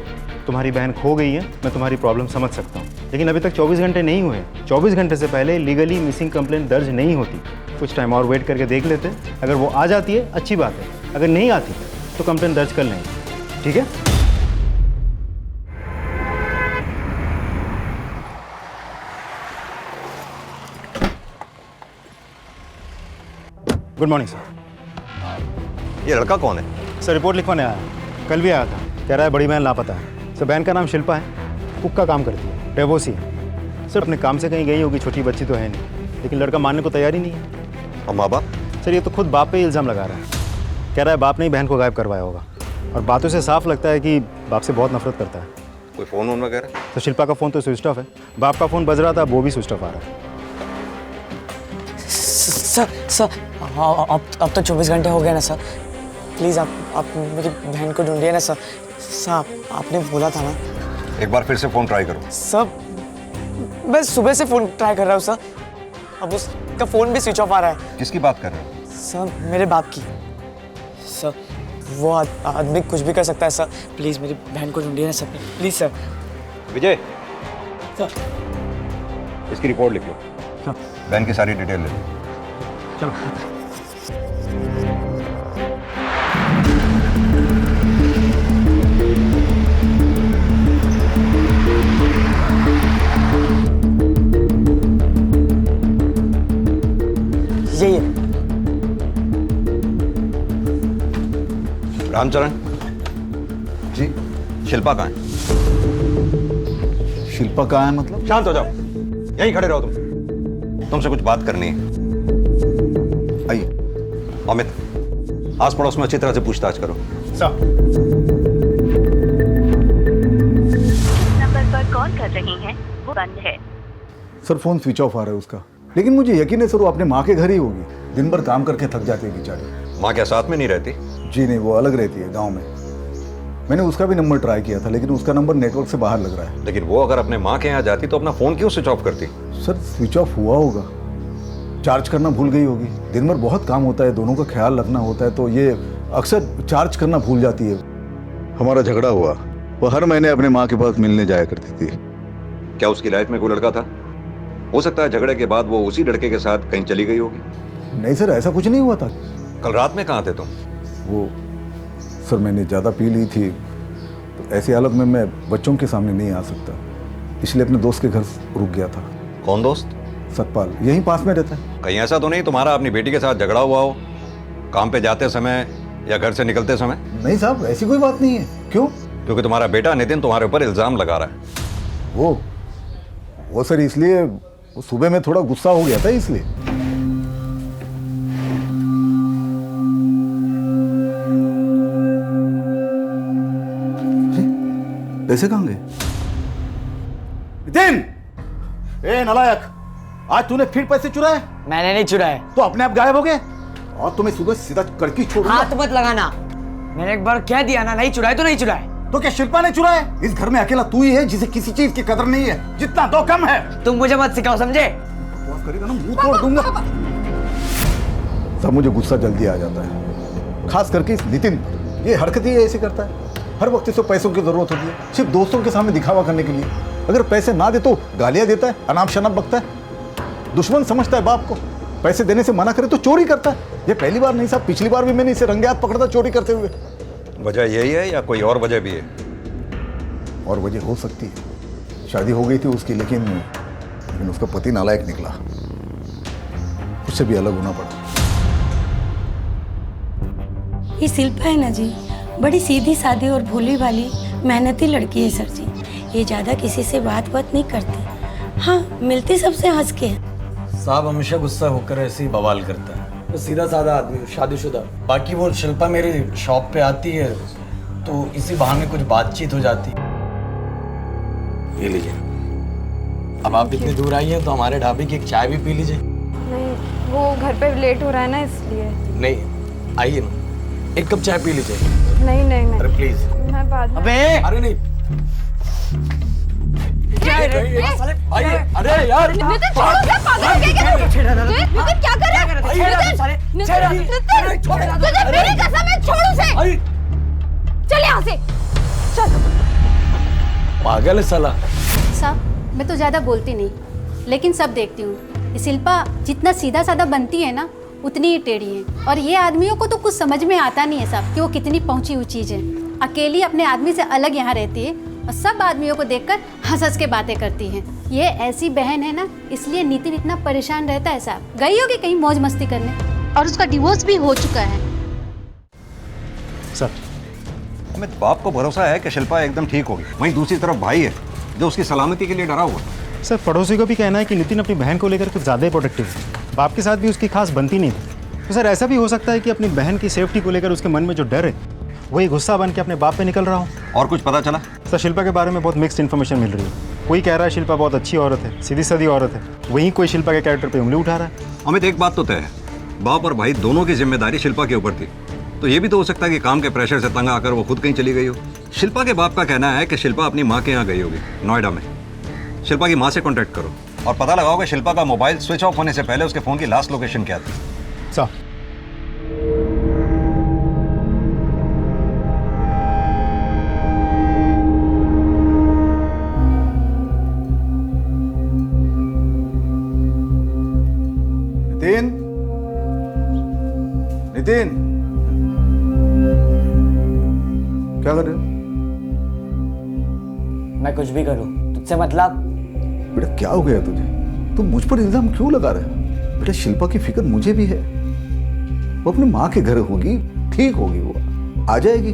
तुम्हारी बहन खो गई है, मैं तुम्हारी प्रॉब्लम समझ सकता हूँ, लेकिन अभी तक 24 घंटे नहीं हुए। 24 घंटे से पहले लीगली मिसिंग कंप्लेंट दर्ज नहीं होती। कुछ टाइम और वेट करके देख लेते। अगर वो आ जाती है अच्छी बात है, अगर नहीं आती तो कंप्लेंट दर्ज कर लेंगे, ठीक है? Good morning sir. ये लड़का कौन है? सर रिपोर्ट लिखवाने आया, कल भी आया था, कह रहा है बड़ी बहन लापता है। सर बहन का नाम शिल्पा है, कुक का काम करती है, डेवोसी है। सर अपने काम से कहीं गई होगी, छोटी बच्ची तो है नहीं, लेकिन लड़का मानने को तैयार ही नहीं है। और माँ बाप? सर ये तो खुद बाप पे ही इल्ज़ाम लगा रहा है, कह रहा है बाप ने ही बहन को गायब करवाया होगा, और बातों से साफ लगता है कि बाप से बहुत नफरत करता है। कोई फ़ोन वोन वगैरह? तो शिल्पा का फ़ोन तो स्विच ऑफ है, बाप का फ़ोन बज रहा था, वो भी स्विच ऑफ आ रहा है। सर अब तो 24 घंटे हो गए ना सर। प्लीज़ आप मेरी बहन को ढूंढिए ना सर। सर आपने बोला था ना। एक बार फिर से फ़ोन ट्राई करो। सर मैं सुबह से फ़ोन ट्राई कर रहा हूँ सर, अब उसका फ़ोन भी स्विच ऑफ आ रहा है। किसकी बात कर रहे हो? सर मेरे बाप की। सर वो आदमी कुछ भी कर सकता है सर। प्लीज़ मेरी बहन को ढूंढिए ना sir, please sir. Vijay sir इसकी रिपोर्ट लिख लो, बहन की सारी डिटेल ले लो। चलो। यही है। रामचरण जी। शिल्पा कहाँ है? शिल्पा कहाँ है मतलब? शांत हो जाओ, यहीं खड़े रहो तुमसे कुछ बात करनी है। आइए। अमित, आस पड़ोस में अच्छी तरह से पूछताछ करो। नंबर पर कॉल कर रही हैं वो बंद है। सर फोन स्विच ऑफ आ रहा है उसका, लेकिन मुझे यकीन है सर वो अपने माँ के घर ही होगी। दिन भर काम करके थक जाती है बेचारी। माँ क्या साथ में नहीं रहती? जी नहीं, वो अलग रहती है गांव में। मैंने उसका भी नंबर ट्राई किया था, लेकिन उसका नंबर नेटवर्क से बाहर लग रहा है। लेकिन वो अगर अपने माँ के यहाँ जाती तो अपना फ़ोन क्यों स्विच ऑफ करती? सर स्विच ऑफ हुआ होगा, चार्ज करना भूल गई होगी। दिन भर बहुत काम होता है, दोनों का ख्याल रखना होता है, तो ये अक्सर चार्ज करना भूल जाती है। हमारा झगड़ा हुआ, वो हर महीने अपने माँ के पास मिलने जाया करती थी। क्या उसकी लाइफ में कोई लड़का था? हो सकता है झगड़े के बाद वो उसी लड़के के साथ कहीं चली गई होगी। नहीं सर, ऐसा कुछ नहीं हुआ था। कल रात में कहाँ थे तुम? वो सर मैंने ज़्यादा पी ली थी, तो ऐसी हालत में मैं बच्चों के सामने नहीं आ सकता, इसलिए अपने दोस्त के घर रुक गया था। कौन दोस्त? सतपाल, यहीं पास में रहता है। कहीं ऐसा तो नहीं तुम्हारा अपनी बेटी के साथ झगड़ा हुआ हो, काम पे जाते समय या घर से निकलते समय? नहीं साहब, ऐसी कोई बात नहीं है। क्यों? क्योंकि तुम्हारा बेटा नितिन तुम्हारे ऊपर इल्ज़ाम लगा रहा है। वो सर इसलिए, वो सुबह में थोड़ा गुस्सा हो गया था इसलिए। पैसे कहाँ गए? नितिन, ए नालायक, आज तूने फिर पैसे चुराए? मैंने नहीं चुराए। तो अपने आप गायब हो गए और तुम्हें सुबह सीधा करके छोड़ूंगा। हाथ मत लगाना, मैंने एक बार कह दिया ना, नहीं चुराए तो नहीं चुराए। तो क्या शिल्पा ने चुराए? इस घर में अकेला तू ही है जिसे किसी चीज की कदर नहीं है, जितना दो कम है। तुम मुझे मत सिखाओ, समझे? करेगा ना मुंह तोड़ दूंगा। सब मुझे गुस्सा जल्दी आ जाता है, खास करके इस नितिन पर। ये हरकत ही ऐसे करता है, हर वक्त इसे पैसों की जरूरत होती है, सिर्फ दोस्तों के सामने दिखावा करने के लिए। अगर पैसे ना दे तो गालियां देता है, अनाप शनाप बकता है, दुश्मन समझता है बाप को। पैसे देने से मना करे तो चोरी करता है। ये पहली बार नहीं साहब, पिछली बार भी मैंने इसे रंगे हाथ पकड़ा था चोरी करते हुए। वजह यही है या कोई और वजह भी है? और वजह हो सकती है, शादी हो गई थी उसकी, लेकिन उसका पति नालायक निकला, उससे भी अलग होना पड़ा। ये शिल्पा है ना जी, बड़ी सीधी सादी और भोली भाली मेहनती लड़की है सर जी। ये ज्यादा किसी से बात नहीं करती, हाँ मिलती सबसे हंस के। साहब हमेशा गुस्सा होकर ऐसे ही बवाल करता है, वो सीधा साधा आदमी, शादीशुदा। बाकी वो शिल्पा मेरी शॉप पे आती है तो इसी बहाने कुछ बातचीत हो जाती। ये लीजिए, अब आप इतनी दूर आई हैं तो हमारे ढाबे की एक चाय भी पी लीजिए। नहीं, वो घर पे लेट हो रहा है ना इसलिए। नहीं आइए ना, एक कप चाय पी लीजिए। नहीं नहीं नहीं, अरे प्लीज। मैं बाद में। अरे नहीं, अरे यार नितिन छोड़ो, क्या पागल हो गया क्या? नितिन क्या कर रहा है? नितिन मेरी कसम है, छोड़ उसे। चल यहाँ से, चल। पागल है साला। साहब मैं तो ज्यादा बोलती नहीं, लेकिन सब देखती हूँ। शिल्पा जितना सीधा साधा बनती है ना, उतनी ही टेढ़ी है। और ये आदमियों को तो कुछ समझ में आता नहीं है साहब कि वो कितनी पहुंची हुई चीज है। अकेली अपने आदमी से अलग यहाँ रहती है और सब आदमियों को देखकर हंस हंस के बातें करती है। ये ऐसी बहन है ना, इसलिए नितिन इतना परेशान रहता है साहब। गई होगी कहीं मौज मस्ती करने, और उसका डिवोर्स भी हो चुका है। सर, हमें बाप को भरोसा है कि शिल्पा एकदम ठीक होगी, वहीं दूसरी तरफ भाई है जो उसकी सलामती के लिए डरा हुआ। सर, पड़ोसी को भी कहना है कि नितिन अपनी बहन को लेकर कुछ ज़्यादा ही प्रोटेक्टिव है। बाप के साथ भी उसकी खास बनती नहीं थी। तो सर ऐसा भी हो सकता है कि अपनी बहन की सेफ्टी को लेकर उसके मन में जो डर है वही गुस्सा बन के अपने बाप पे निकल रहा हो। और कुछ पता चला? सर, शिल्पा के बारे में बहुत मिक्स्ड इन्फॉर्मेशन मिल रही है। कोई कह रहा है शिल्पा बहुत अच्छी औरत है, सीधी सादी औरत है, वहीं कोई शिल्पा के कैरेक्टर पे उंगली उठा रहा है। अमित, एक बात तो तय है, बाप और भाई दोनों की जिम्मेदारी शिल्पा के ऊपर थी। तो ये भी तो हो सकता है कि काम के प्रेशर से तंग आकर वो खुद कहीं चली गई हो। शिल्पा के बाप का कहना है कि शिल्पा अपनी माँ के यहाँ गई होगी, नोएडा में। शिल्पा की माँ से कॉन्टैक्ट करो और पता लगाओ कि शिल्पा का मोबाइल स्विच ऑफ होने से पहले उसके फ़ोन की लास्ट लोकेशन क्या थी। सर, नितिन, नितिन, क्या कर रहे हो? मैं कुछ भी करूं, तुझसे मतलब? बेटा क्या हो गया तुझे? तुम मुझ पर इल्जाम क्यों लगा रहे हो? बेटा शिल्पा की फिक्र मुझे भी है। वो अपनी माँ के घर होगी, ठीक होगी, वो आ जाएगी।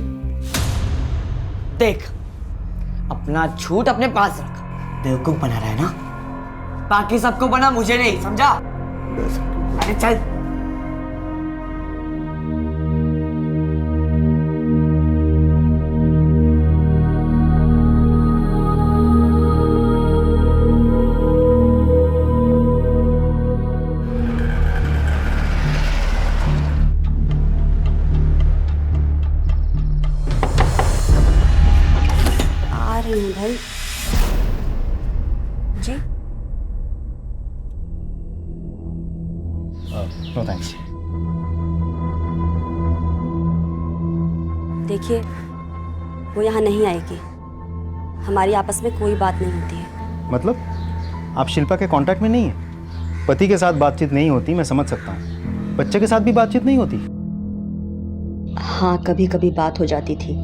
देख, अपना झूठ अपने पास रख। बेवकूफ बना रहा है ना, बाकी सबको बना, मुझे नहीं, समझा? अरे चल। आ रही हूँ भाई जी। No thanks. देखिए, वो यहाँ नहीं आएगी। हमारी आपस में कोई बात नहीं होती है। मतलब आप शिल्पा के कांटेक्ट में नहीं है? पति के साथ बातचीत नहीं होती, मैं समझ सकता हूँ। बच्चे के साथ भी बातचीत नहीं होती? हाँ, कभी कभी बात हो जाती थी।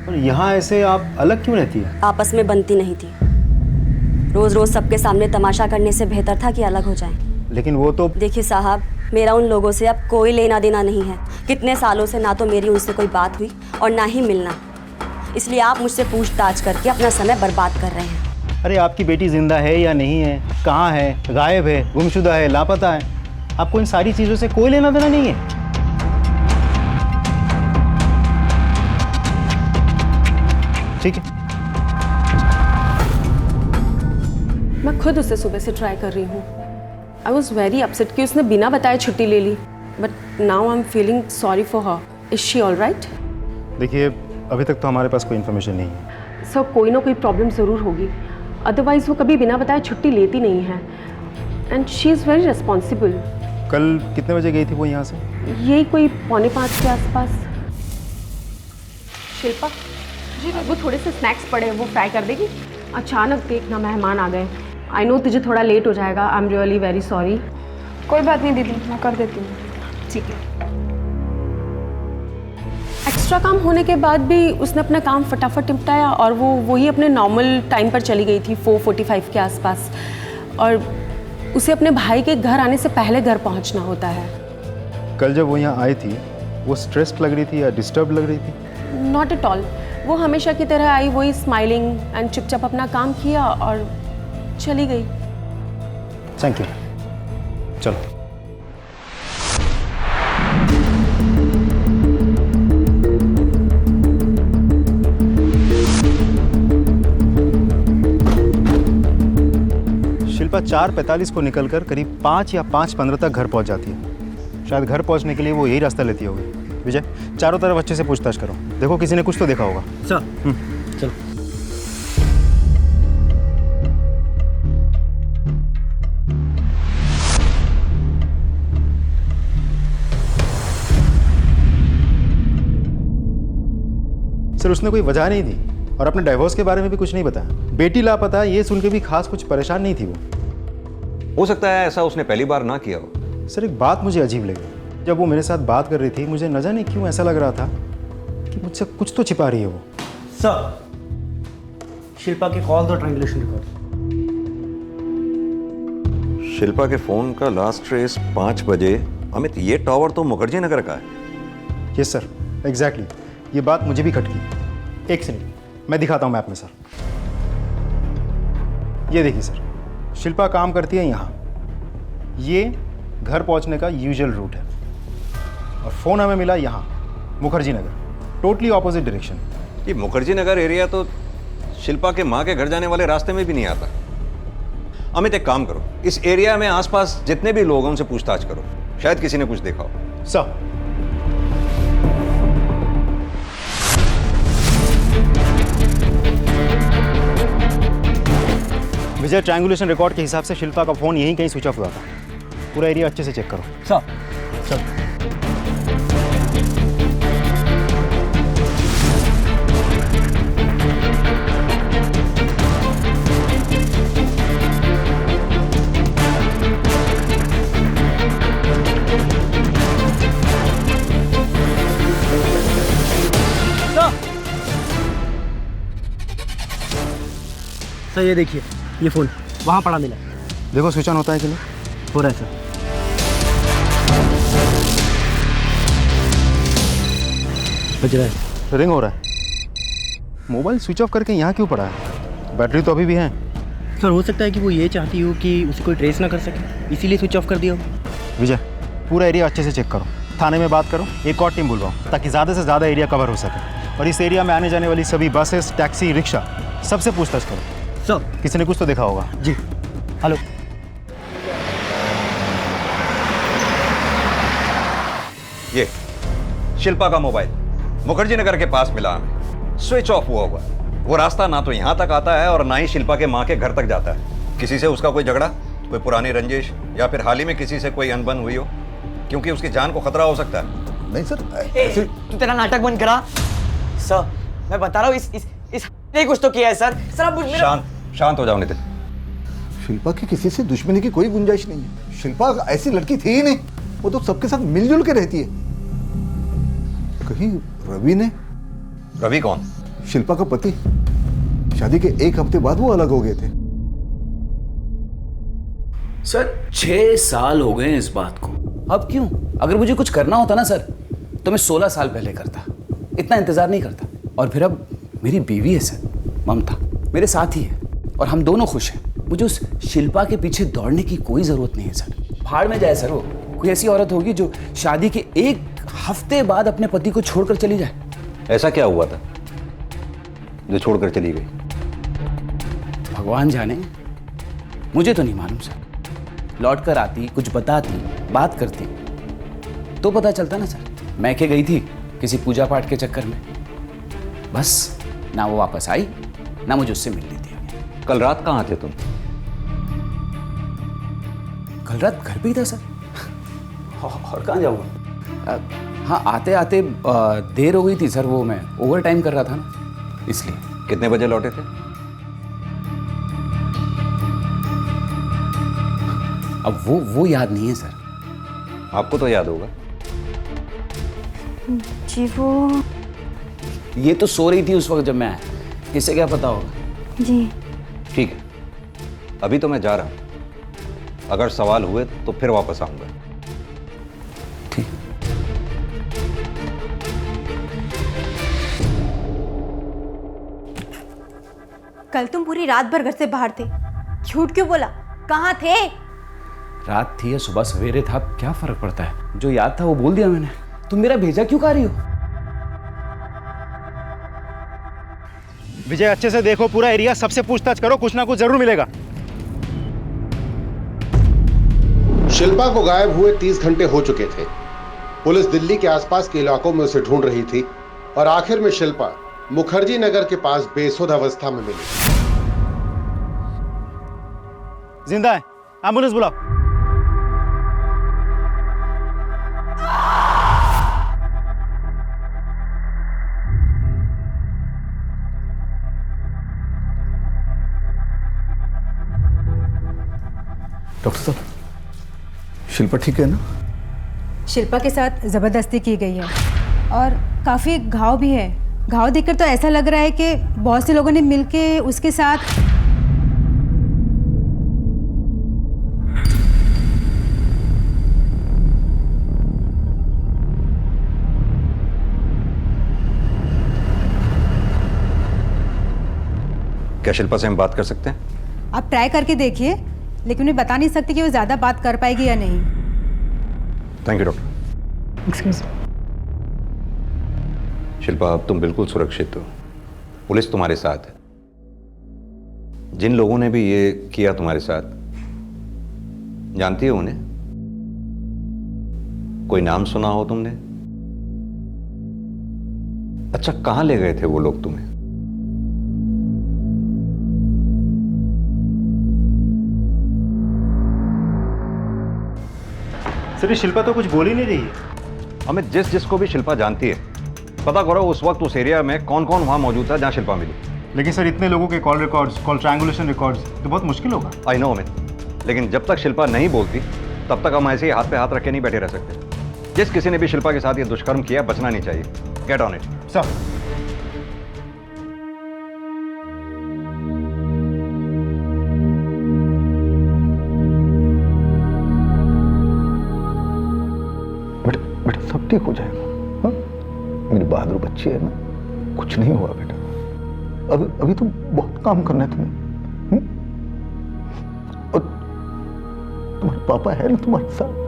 और यहाँ ऐसे आप अलग क्यों रहती है? आपस में बनती नहीं थी। रोज रोज सबके सामने तमाशा करने से बेहतर था कि अलग हो जाएं। लेकिन वो तो देखिए साहब, मेरा उन लोगों से अब कोई लेना देना नहीं है। कितने सालों से ना तो मेरी उनसे कोई बात हुई और ना ही मिलना। इसलिए आप मुझसे पूछताछ करके अपना समय बर्बाद कर रहे हैं। अरे आपकी बेटी जिंदा है या नहीं है, कहाँ है, गायब है, गुमशुदा है, लापता है, आपको इन सारी चीज़ों से कोई लेना देना नहीं है। ठीक है, मैं खुद उससे सुबह से ट्राई कर रही हूँ। आई वॉज वेरी अपसेट कि उसने बिना बताए छुट्टी ले ली, but now I am feeling sorry for her. Is she all right? देखिए, अभी तक तो हमारे पास कोई इन्फॉर्मेशन नहीं है। सर, कोई ना कोई प्रॉब्लम ज़रूर होगी, अदरवाइज वो कभी बिना बताए छुट्टी लेती नहीं है। And she is very responsible. कल कितने बजे गई थी वो यहाँ से? यही कोई 4:45 के आसपास। शिल्पा जी, वो थोड़े से स्नैक्स पड़े हैं, वो फ्राई कर देगी? अचानक देखना मेहमान आ गए। आई नो तुझे थोड़ा लेट हो जाएगा, I am really very sorry. कोई बात नहीं दीदी, मैं कर देती हूँ। ठीक है। एक्स्ट्रा काम होने के बाद भी उसने अपना काम फटाफट निपटाया और वो वही अपने नॉर्मल टाइम पर चली गई थी 4:45 के आसपास। और उसे अपने भाई के घर आने से पहले घर पहुंचना होता है। कल जब वो यहाँ आई थी, वो स्ट्रेस्ड लग रही थी या डिस्टर्ब लग रही थी? Not at all. वो हमेशा की तरह आई, वही स्माइलिंग एंड चुपचाप अपना काम किया और चली गई। Thank you. चलो। शिल्पा 4:45 को निकलकर करीब 5 या 5:15 तक घर पहुंच जाती है। शायद घर पहुंचने के लिए वो यही रास्ता लेती होगी। विजय, चारों तरफ अच्छे से पूछताछ करो, देखो किसी ने कुछ तो देखा होगा। सर, चलो। सर, उसने कोई वजह नहीं दी और अपने डाइवोर्स के बारे में भी कुछ नहीं बताया। बेटी लापता है ये सुन के भी खास कुछ परेशान नहीं थी वो। हो सकता है ऐसा उसने पहली बार ना किया हो। सर, एक बात मुझे अजीब लगी। जब वो मेरे साथ बात कर रही थी, मुझे न जाने क्यों ऐसा लग रहा था कि मुझसे कुछ तो छिपा रही है वो। सर, शिल्पा के कॉल दो ट्रायंगुलेशन रिकॉर्ड। शिल्पा के फोन का लास्ट ट्रेस 5 बजे। अमित, ये टावर तो मुखर्जी नगर का है। Yes sir, exactly. ये बात मुझे भी खटकी। एक सेकंड, मैं दिखाता हूँ मैप में सर। ये देखिए सर, शिल्पा काम करती है यहाँ। ये घर पहुँचने का यूजुअल रूट है और फ़ोन हमें मिला यहाँ, Mukherjee Nagar, totally opposite direction. ये मुखर्जी नगर एरिया तो शिल्पा के माँ के घर जाने वाले रास्ते में भी नहीं आता। अमित, एक काम करो, इस एरिया में आसपास जितने भी लोग हैं उनसे पूछताछ करो, शायद किसी ने कुछ देखा हो। सर, विजय, ट्रायंगुलेशन रिकॉर्ड के हिसाब से शिल्पा का फोन यहीं कहीं स्विच ऑफ हुआ था। पूरा एरिया अच्छे से चेक करो। Sir, sir. सर, ये देखिए, ये फोन वहाँ पड़ा मिला। देखो स्विच ऑन होता है कि नहीं। हो रहा है सर। बज रहा है, रिंग हो रहा है। मोबाइल स्विच ऑफ करके यहाँ क्यों पड़ा है? बैटरी तो अभी भी है। सर, हो सकता है कि वो ये चाहती हो कि उसे कोई ट्रेस ना कर सके, इसीलिए स्विच ऑफ कर दिया हो। विजय, पूरा एरिया अच्छे से चेक करो, थाने में बात करो, एक और टीम बुलवाओ ताकि ज़्यादा से ज़्यादा एरिया कवर हो सके। और इस एरिया में आने जाने वाली सभी बसेस, टैक्सी, रिक्शा, सबसे पूछताछ करो। सर, किसी ने कुछ तो देखा होगा। जी। हेलो। ये शिल्पा का मोबाइल मुखर्जी नगर के पास मिला हमें, स्विच ऑफ हुआ हुआ। वो रास्ता ना तो यहाँ तक आता है और ना ही शिल्पा के माँ के घर तक जाता है। किसी से उसका कोई झगड़ा, कोई पुरानी रंजिश, या फिर हाल ही में किसी से कोई अनबन हुई हो, क्योंकि उसकी जान को खतरा हो सकता है। नहीं सर, ऐसे तू तेरा नाटक बंद करा। सर, मैं बता रहा हूँ, इस ने कुछ तो किया है सर। सर, आप शांत हो जाओ नितिन। शिल्पा की किसी से दुश्मनी की कोई गुंजाइश नहीं है। शिल्पा ऐसी लड़की थी ही नहीं, वो तो सबके साथ मिलजुल के रहती है। कहीं रवि ने? रवि कौन? शिल्पा का पति। शादी के 1 हफ्ते बाद वो अलग हो गए थे। सर, 6 साल हो गए इस बात को। अब क्यों? अगर मुझे कुछ करना होता ना सर, तो मैं 16 साल पहले करता, इतना इंतजार नहीं करता। और फिर अब मेरी बीवी है सर, ममता, मेरे साथ ही है और हम दोनों खुश हैं। मुझे उस शिल्पा के पीछे दौड़ने की कोई जरूरत नहीं है सर। भाड़ में जाए सर, वो कोई ऐसी औरत होगी जो शादी के 1 हफ्ते बाद अपने पति को छोड़कर चली जाए। ऐसा क्या हुआ था जो छोड़कर चली गई? भगवान जाने, मुझे तो नहीं मालूम सर। लौट कर आती, कुछ बताती, बात करती तो पता चलता ना सर। मैं के गई थी किसी पूजा पाठ के चक्कर में, बस ना वो वापस आई ना मुझे उससे मिलने दिया। कल रात कहाँ थे तुम? कल रात घर पे ही था सर। और कहाँ जाऊँगा? हाँ, आते आते देर हो गई थी सर, वो मैं ओवर टाइम कर रहा था ना, इसलिए। कितने बजे लौटे थे? अब वो याद नहीं है सर। आपको तो याद होगा। जी वो ये तो सो रही थी उस वक्त जब मैं आया, इसे क्या पता होगा। जी ठीक है, अभी तो मैं जा रहा हूं। अगर सवाल हुए तो फिर वापस आऊंगा। कल तुम पूरी रात भर घर से बाहर थे, झूठ क्यों बोला? कहाँ थे? रात थी या सुबह सवेरे था, क्या फर्क पड़ता है? जो याद था वो बोल दिया मैंने। तुम मेरा भेजा क्यों खा रही हो? विजय, अच्छे से देखो पूरा एरिया, सबसे पूछताछ करो, कुछ ना कुछ जरूर मिलेगा। शिल्पा को गायब हुए 30 घंटे हो चुके थे। पुलिस दिल्ली के आसपास के इलाकों में उसे ढूंढ रही थी और आखिर में शिल्पा मुखर्जी नगर के पास बेसुध अवस्था में मिली। जिंदा है, एम्बुलेंस बुलाओ। डॉक्टर साहब, शिल्पा ठीक है ना? शिल्पा के साथ ज़बरदस्ती की गई है और काफ़ी घाव भी है। घाव देखकर तो ऐसा लग रहा है कि बहुत से लोगों ने मिलके उसके साथ। क्या शिल्पा से हम बात कर सकते हैं? आप ट्राई करके देखिए, लेकिन मैं बता नहीं सकती कि वो ज़्यादा बात कर पाएगी या नहीं। Thank you doctor. Excuse. Shilpa, अब तुम बिल्कुल सुरक्षित हो। पुलिस तुम्हारे साथ है। जिन लोगों ने भी ये किया तुम्हारे साथ, जानती हो उन्हें? कोई नाम सुना हो तुमने? अच्छा, कहां ले गए थे वो लोग तुम्हें? सर, शिल्पा तो कुछ बोल ही नहीं रही है। हमें जिसको भी शिल्पा जानती है, पता करो उस वक्त उस एरिया में कौन कौन वहां मौजूद था जहां शिल्पा मिली। लेकिन सर, इतने लोगों के call records, call triangulation records, तो बहुत मुश्किल होगा। आई नो अमित, लेकिन जब तक शिल्पा नहीं बोलती तब तक हम ऐसे ही हाथ पे हाथ रख के नहीं बैठे रह सकते। जिस किसी ने भी शिल्पा के साथ ये दुष्कर्म किया, बचना नहीं चाहिए। Get on it sir. बेटा सब ठीक हो जाएगा। हाँ, मेरी बहादुर बच्ची है ना, कुछ नहीं हुआ बेटा। अभी तो बहुत काम करना है तुम्हें। और तुम्हारे पापा है ना तुम्हारे साथ।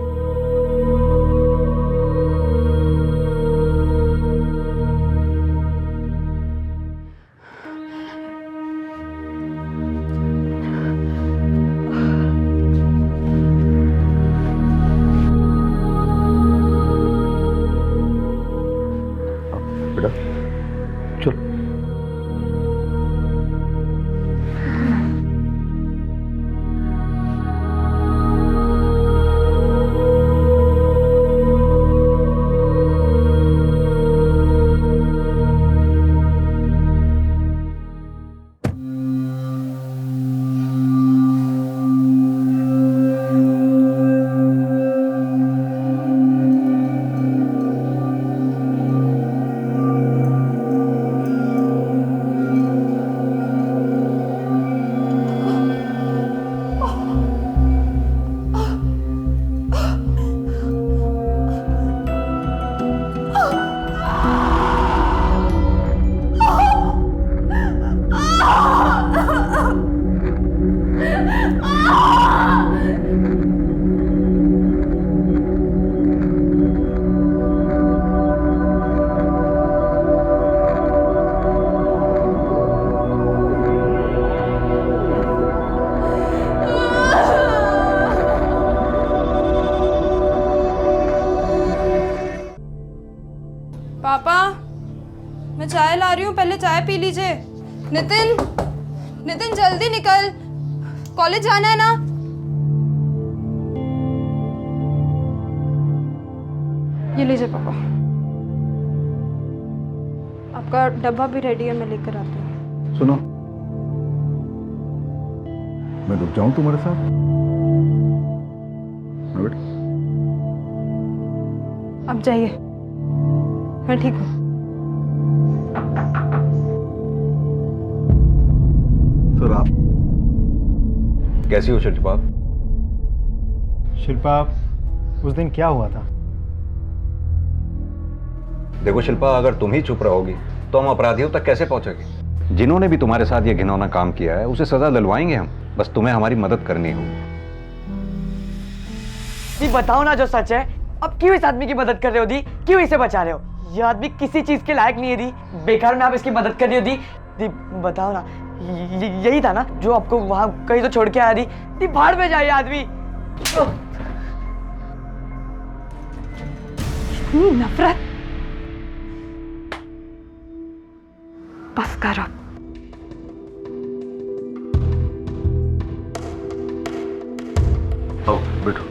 चाय ला रही हूँ, पहले चाय पी लीजिए। नितिन, नितिन जल्दी निकल, कॉलेज जाना है ना। ये लीजिए पापा, आपका डब्बा भी रेडी है, मैं लेकर आती हूँ। सुनो, मैं रुक जाऊं तुम्हारे साथ? हाँ बेटा, आप जाइए, मैं ठीक हूँ। सर आप कैसी हो शिल्पा? शिल्पा, उस दिन क्या हुआ था? देखो शिल्पा, अगर तुम ही चुप रहोगी तो हम अपराधियों तक कैसे पहुंचेंगे? जिन्होंने भी तुम्हारे साथ ये घिनौना काम किया है उसे सजा दिलवाएंगे हम, बस तुम्हें हमारी मदद करनी होगी। दी बताओ ना जो सच है, अब क्यों इस आदमी की मदद कर रहे हो दी? क्यों इसे बचा रहे हो? ये आदमी किसी चीज के लायक नहीं है दी, बेकार में आप इसकी मदद कर रही हो दी। दी बताओ ना, यही था ना जो आपको वहां कहीं तो छोड़ के आया दी? दी भाड़ में जाए आदमी। नफरत, बस करो। आओ बैठो।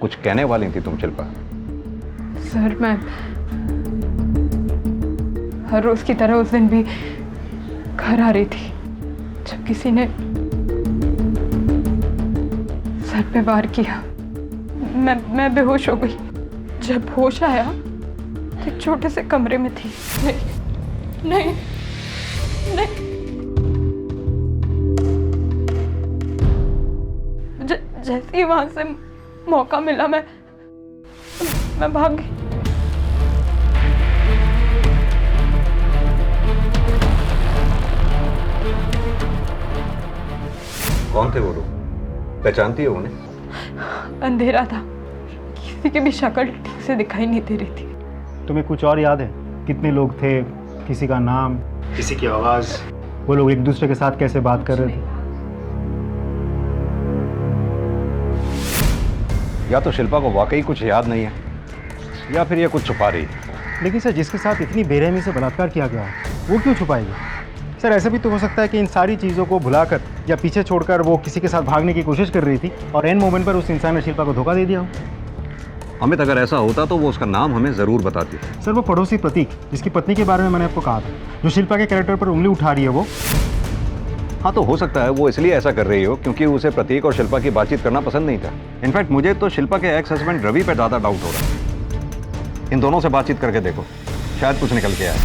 कुछ कहने वाली थी तुम शिल्पा? सर मैं हर रोज की तरह उस दिन भी घर आ रही थी जब किसी ने सर पे वार किया। मैं बेहोश हो गई। जब होश आया तो एक छोटे से कमरे में थी। नहीं नहीं नहीं, जैसे ही वहां से मौका मिला मैं भाग गई। कौन थे वो लोग? पहचानती हो उन्हें? अंधेरा था, किसी की भी शक्ल ठीक से दिखाई नहीं दे रही थी। तुम्हें कुछ और याद है? कितने लोग थे? किसी का नाम, किसी की आवाज? वो लोग एक दूसरे के साथ कैसे बात कर रहे थे? या तो शिल्पा को वाकई कुछ याद नहीं है या फिर ये कुछ छुपा रही है। लेकिन सर, जिसके साथ इतनी बेरहमी से बलात्कार किया गया है वो क्यों छुपाएगी? सर ऐसा भी तो हो सकता है कि इन सारी चीज़ों को भुलाकर या पीछे छोड़कर वो किसी के साथ भागने की कोशिश कर रही थी और एन मोमेंट पर उस इंसान ने शिल्पा को धोखा दे दिया हो। अमित, अगर ऐसा होता तो वो उसका नाम हमें ज़रूर बताती। सर वो पड़ोसी प्रतीक, जिसकी पत्नी के बारे में मैंने आपको कहा था, जो शिल्पा के कैरेक्टर पर उंगली उठा रही है वो। हाँ, तो हो सकता है वो इसलिए ऐसा कर रही हो क्योंकि उसे प्रतीक और शिल्पा की बातचीत करना पसंद नहीं था। इनफैक्ट मुझे तो शिल्पा के एक्स हस्बैंड रवि पे ज़्यादा डाउट हो रहा है। इन दोनों से बातचीत करके देखो, शायद कुछ निकल के आए।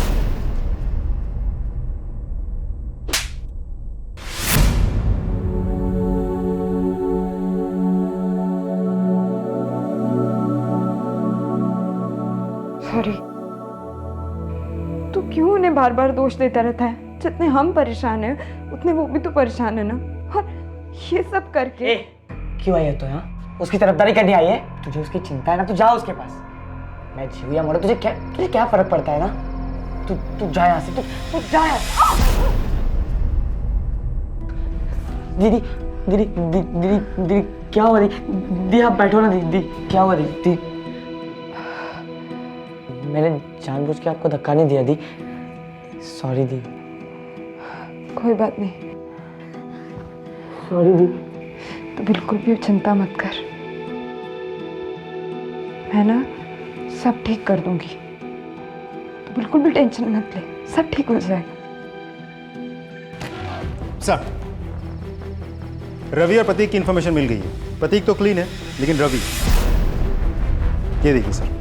सॉरी, तू क्यों उन्हें बार बार दोष देता रहता है? जितने हम परेशान हैं उतने वो भी तो परेशान है ना। और ये सब करके क्यों आई है तो यहाँ? उसकी तरफदारी करने आई है? तुझे उसकी चिंता है ना, तू जा उसके पास। मैं जीव या मरो, तुझे क्या फर्क पड़ता है ना? तू जा यहाँ से, तू जा यहाँ से। दीदी दीदी दीदी दीदी दीदी क्या हुआ? दीदी आप बैठो ना। दीदी क्या हुआ? दीदी मैंने जानबूझ के आपको धक्का नहीं दिया दी, सॉरी दी। कोई बात नहीं, सॉरी दी। तो बिल्कुल भी चिंता मत कर, मैं ना सब ठीक कर दूंगी। तो बिल्कुल भी टेंशन मत ले, सब ठीक हो जाएगा। सर, रवि और प्रतीक की इंफॉर्मेशन मिल गई है। प्रतीक तो क्लीन है, लेकिन रवि, ये देखिए सर।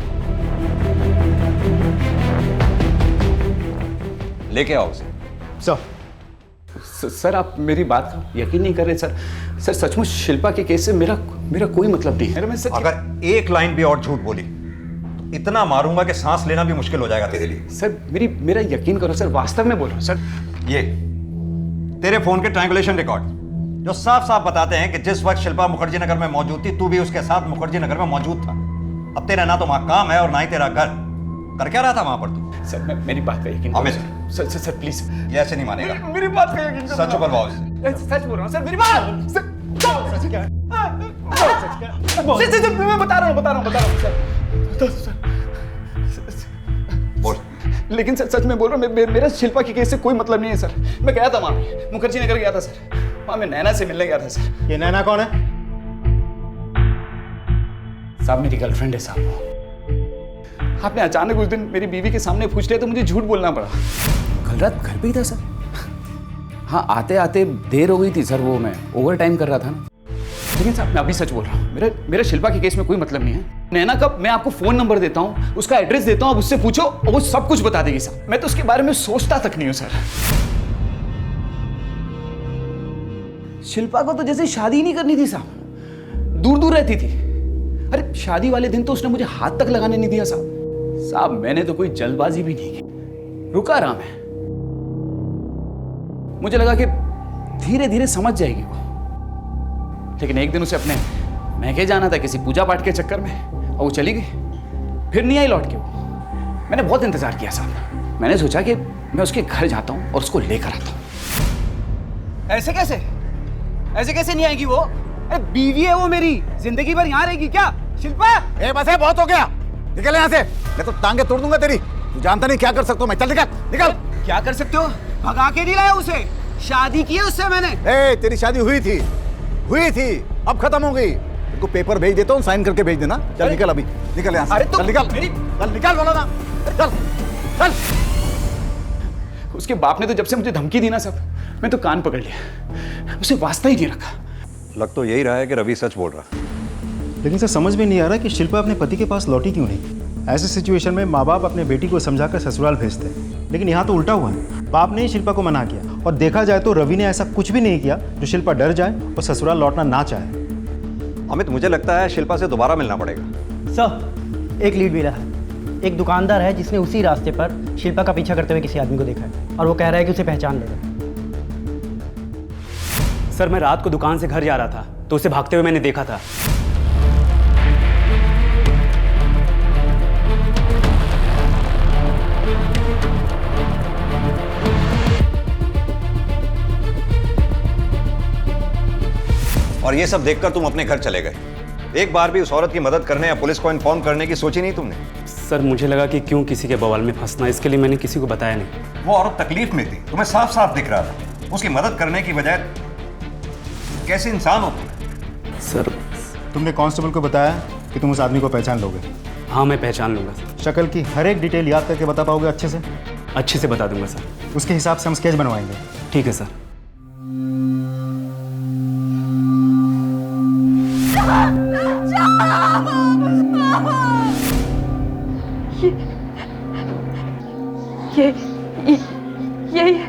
लेके आओ उसे। सर आप मेरी बात का यकीन नहीं कर रहे सर। सर सचमुच शिल्पा के केस से मेरा कोई मतलब नहीं है। मैं सच अगर एक लाइन भी और झूठ बोली तो इतना मारूंगा कि सांस लेना भी मुश्किल हो जाएगा तेरे लिए। सर मेरा यकीन करो सर, वास्तव में बोल रहा हूं सर। ये तेरे फोन के ट्रायंगुलेशन रिकॉर्ड जो साफ साफ बताते हैं कि जिस वक्त शिल्पा मुखर्जी नगर में मौजूद थी तू भी उसके साथ मुखर्जी नगर में मौजूद था। अब तेरा ना तो वहां काम है और ना ही तेरा घर। कर क्या रहा था वहां पर तू? सर मेरी बात का यकीन अमित, सर प्लीज, ये ऐसे नहीं मानेगा। मेरी बात का यकीन सच उगलवाओ इससे। सच बोल रहा हूँ सर, मेरी बात सच क्या है? मैं बता रहा हूँ सर। लेकिन सर सच में बोल रहा हूँ, मेरा शिल्पा के केस से कोई मतलब नहीं है सर। मैं गया था वहाँ पे, मुखर्जी नगर गया था सर, वहाँ मैं नैना से मिलने गया था सर। ये नैना कौन है? साहब मेरी गर्लफ्रेंड है साहब। आपने अचानक उस दिन मेरी बीवी के सामने पूछ लिया तो मुझे झूठ बोलना पड़ा। कल रात घर पे ही था सर। हाँ, आते आते देर हो गई थी सर, वो मैं ओवर टाइम कर रहा था ना। लेकिन साहब मैं अभी सच बोल रहा हूँ, मेरा शिल्पा के केस में कोई मतलब नहीं है। नैना का मैं आपको फोन नंबर देता हूँ, उसका एड्रेस देता हूँ, आप उससे पूछो और वो सब कुछ बता देगी साहब। मैं तो उसके बारे में सोचता तक नहीं हूँ सर। शिल्पा को तो जैसे शादी नहीं करनी थी साहब, दूर दूर रहती थी। अरे शादी वाले दिन तो उसने मुझे हाथ तक लगाने नहीं दिया साहब। साहब मैंने तो कोई जल्दबाजी भी नहीं की, रुका रहा मैं। मुझे लगा कि धीरे धीरे समझ जाएगी वो, लेकिन एक दिन उसे अपने मैके जाना था किसी पूजा पाठ के चक्कर में और वो चली गई, फिर नहीं आई लौट के वो। मैंने बहुत इंतजार किया साहब, मैंने सोचा कि मैं उसके घर जाता हूँ और उसको लेकर आता हूँ। ऐसे कैसे नहीं आएगी वो? अरे बीवी है वो मेरी, जिंदगी भर यहाँ रहेगी क्या? शिल्पा बस है, बहुत हो गया, निकल यहाँ से, मैं तो टांगे तोड़ दूंगा तेरी। तू जानता नहीं क्या कर सकता हूँ मैं। चल निकल निकल। क्या कर सकते हो? भगा के नहीं लाया उसे, शादी की है उससे मैंने। तेरी शादी हुई थी, अब खत्म हो गई। तेरे को पेपर भेज देता हूँ, साइन करके भेज देना। चल निकल, अभी निकल यहाँ से। अरे चल निकल, चल निकल बोला ना, चल चल। उसके बाप ने तो जब से मुझे धमकी दी ना सब, मैं तो कान पकड़ लिया, उसे वास्ता ही नहीं रखा। लग तो यही रहा है कि रवि सच बोल रहा। लेकिन सर समझ में नहीं आ रहा कि शिल्पा अपने पति के पास लौटी क्यों नहीं। ऐसे सिचुएशन में माँ बाप अपने बेटी को समझाकर ससुराल भेजते हैं, लेकिन यहाँ तो उल्टा हुआ है। बाप ने ही शिल्पा को मना किया, और देखा जाए तो रवि ने ऐसा कुछ भी नहीं किया जो शिल्पा डर जाए और ससुराल लौटना ना चाहे। अमित, मुझे लगता है शिल्पा से दोबारा मिलना पड़ेगा। सर एक लीड मिला है। एक दुकानदार है जिसने उसी रास्ते पर शिल्पा का पीछा करते हुए किसी आदमी को देखा है, और वो कह रहा है कि उसे पहचान लेगा। सर मैं रात को दुकान से घर जा रहा था तो उसे भागते हुए मैंने देखा था। और ये सब देखकर तुम अपने घर चले गए। एक बार भी उस औरत की मदद करने या पुलिस को इन्फॉर्म करने की सोची नहीं तुमने? सर मुझे लगा कि क्यों किसी के बवाल में फंसना, इसके लिए मैंने किसी को बताया नहीं। वो औरत तकलीफ में थी, तुम्हें साफ साफ दिख रहा था। उसकी मदद करने की बजाय कैसे इंसान हो तुम? सर तुमने कांस्टेबल को बताया कि तुम उस आदमी को पहचान लोगे? हाँ मैं पहचान लूँगा। शक्ल की हर एक डिटेल याद करके बता पाओगे अच्छे से? अच्छे से बता दूंगा सर। उसके हिसाब से हम स्केच बनवाएंगे। ठीक है सर। यही है।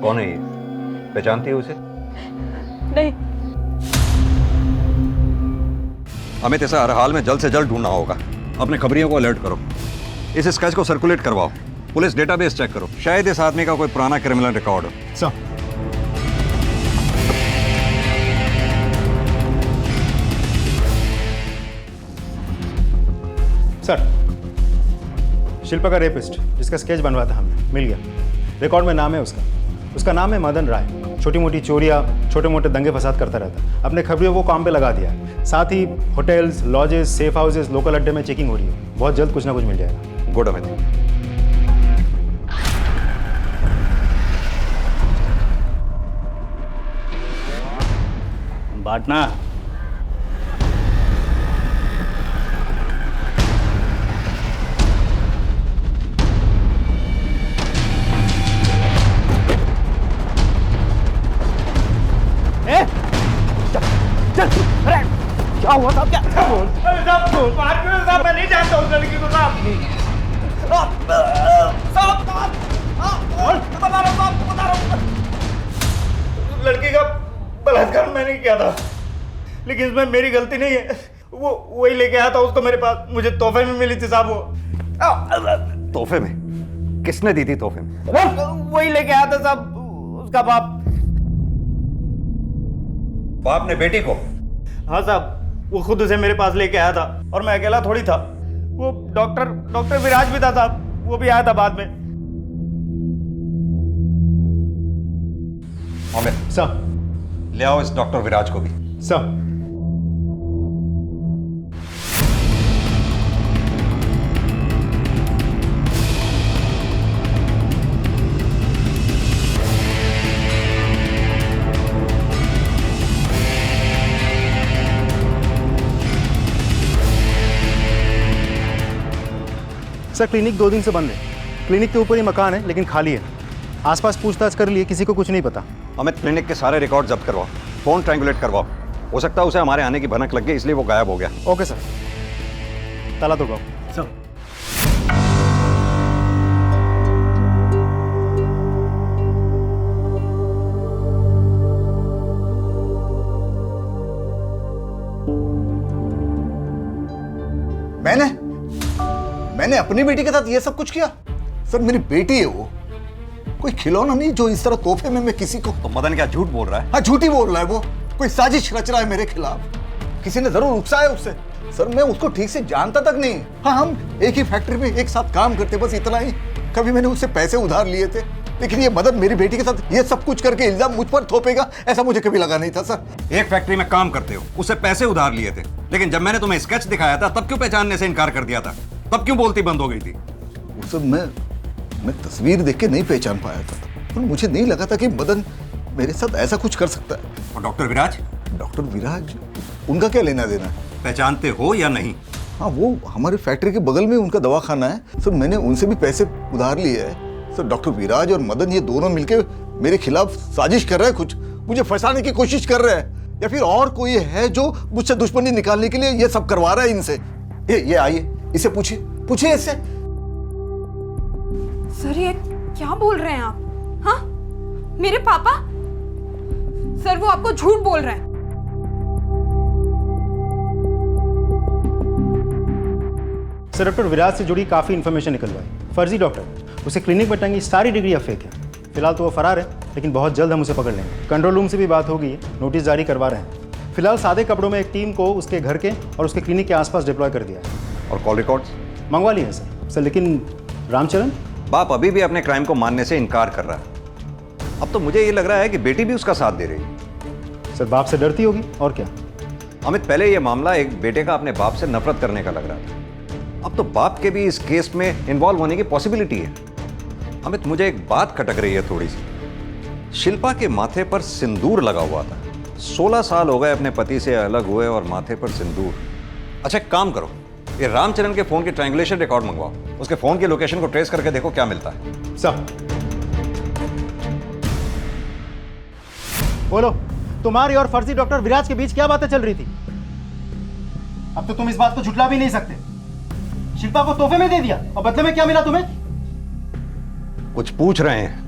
कौन है ये? पहचानती है उसे? नहीं। अमित, इसे हर हाल में जल्द से जल्द ढूंढना होगा। अपने खबरियों को अलर्ट करो, इस स्केच को सर्कुलेट करवाओ, पुलिस डेटाबेस चेक करो, शायद इस आदमी का कोई पुराना क्रिमिनल रिकॉर्ड हो। सर शिल्पा का रेपिस्ट जिसका स्केच बनवाया था हमने, मिल गया। रिकॉर्ड में नाम है उसका नाम है मदन राय। छोटी मोटी चोरियाँ, छोटे मोटे दंगे फसाद करता रहता है। अपने खबरियों को काम पे लगा दिया है। साथ ही hotels, lodges, safe houses, local अड्डे में चेकिंग हो रही है। बहुत जल्द कुछ ना कुछ मिल जाएगा। गुड अमित। बांटना। क्या हुआ साहब? क्या साहब मैं नहीं जानता उस लड़की को साहब। लड़की का बलात्कार मैंने किया था, लेकिन इसमें मेरी गलती नहीं है। वो वही लेके आया था उसको मेरे पास, मुझे तोहफे में मिली थी साहब। वो तोहफे में? किसने दी थी तोहफे में? वही लेके आया था साहब, उसका बाप ने बेटी को? हाँ साहब, वो खुद उसे मेरे पास लेके आया था, और मैं अकेला थोड़ी था। वो डॉक्टर विराज भी था साहब, वो भी आया था बाद में। अमित सर, ले आओ इस डॉक्टर विराज को भी। सर सर क्लिनिक 2 दिन से बंद है। क्लिनिक के ऊपर ही मकान है लेकिन खाली है। आसपास पूछताछ कर लिए, किसी को कुछ नहीं पता। अमित, क्लिनिक के सारे रिकॉर्ड जब्त करवाओ, फोन ट्रायंगुलेट करवाओ। हो सकता है उसे हमारे आने की भनक लग गई इसलिए वो गायब हो गया। ओके सर, ताला तोड़वाओ। सर मैंने अपनी बेटी के साथ ये सब कुछ किया? सर मेरी बेटी है वो, कोई खिलौना नहीं जो इस तरह तोहफे में मैं किसी को। तो मदन क्या झूठ बोल रहा है? हाँ झूठी बोल रहा है वो, कोई साजिश रच रहा है मेरे खिलाफ। किसी ने जरूर उकसाया उससे। सर मैं उसको ठीक से जानता तक नहीं। हाँ हम एक ही फैक्ट्री में एक साथ काम करते, बस इतना ही। कभी मैंने उससे पैसे उधार लिए थे, लेकिन ये मदन मेरी बेटी के साथ ये सब कुछ करके इल्जाम मुझ पर थोपेगा ऐसा मुझे कभी लगा नहीं था। सर एक फैक्ट्री में काम करते हो, उससे पैसे उधार लिए थे, लेकिन जब मैंने तुम्हें स्केच दिखाया था तब क्यों पहचानने से इनकार कर दिया था? तब क्यों बोलती बंद हो गई थी? उस समय मैं तस्वीर देख के नहीं पहचान पाया था, पर मुझे नहीं लगा था कि मदन मेरे साथ ऐसा कुछ कर सकता है। और डॉक्टर विराज? डॉक्टर विराज, उनका क्या लेना देना? पहचानते हो या नहीं? हाँ वो हमारे फैक्ट्री के बगल में उनका दवाखाना है सर, मैंने उनसे भी पैसे उधार लिए हैं सर। डॉक्टर विराज और मदन ये दोनों मिलके मेरे खिलाफ साजिश कर रहे हैं, कुछ मुझे फंसाने की कोशिश कर रहे हैं, या फिर और कोई है जो मुझसे दुश्मनी निकालने के लिए ये सब करवा रहा है इनसे। ये आइए, इसे पूछिए इससे। सर ये क्या बोल रहे हैं आप? हाँ मेरे पापा? सर वो आपको झूठ बोल रहे हैं। सर डॉक्टर विराज से जुड़ी काफ़ी इन्फॉर्मेशन निकलवाई। फर्जी डॉक्टर, उसे क्लिनिक में टंगी सारी डिग्रियाँ फेक है। फिलहाल तो वो फरार है, लेकिन बहुत जल्द हम उसे पकड़ लेंगे। कंट्रोल रूम से भी बात हो गई है, नोटिस जारी करवा रहे हैं। फिलहाल सादे कपड़ों में एक टीम को उसके घर के और उसके क्लिनिक के आसपास डिप्लॉय कर दिया है। और कॉल रिकॉर्ड्स मंगवा लिए हैं सर। लेकिन रामचरण? बाप अभी भी अपने क्राइम को मानने से इनकार कर रहा है। अब तो मुझे ये लग रहा है कि बेटी भी उसका साथ दे रही है। सर बाप से डरती होगी और क्या। अमित, पहले ये मामला एक बेटे का अपने बाप से नफरत करने का लग रहा था, अब तो बाप के भी इस केस में इन्वॉल्व होने की पॉसिबिलिटी है। अमित, मुझे एक बात खटक रही है थोड़ी सी। शिल्पा के माथे पर सिंदूर लगा हुआ था। 16 साल हो गए अपने पति से अलग हुए और माथे पर सिंदूर। अच्छा एक काम करो, ये रामचरण के फोन की ट्रायंगुलेशन रिकॉर्ड मंगवाओ, उसके फोन की लोकेशन को ट्रेस करके देखो क्या मिलता है। सब बोलो, तुम्हारी और फर्जी डॉक्टर विराज के बीच क्या बातें चल रही थी? अब तो तुम इस बात को झुठला भी नहीं सकते। शिल्पा को तोहफे में दे दिया और बदले में क्या मिला तुम्हें? कुछ पूछ रहे हैं?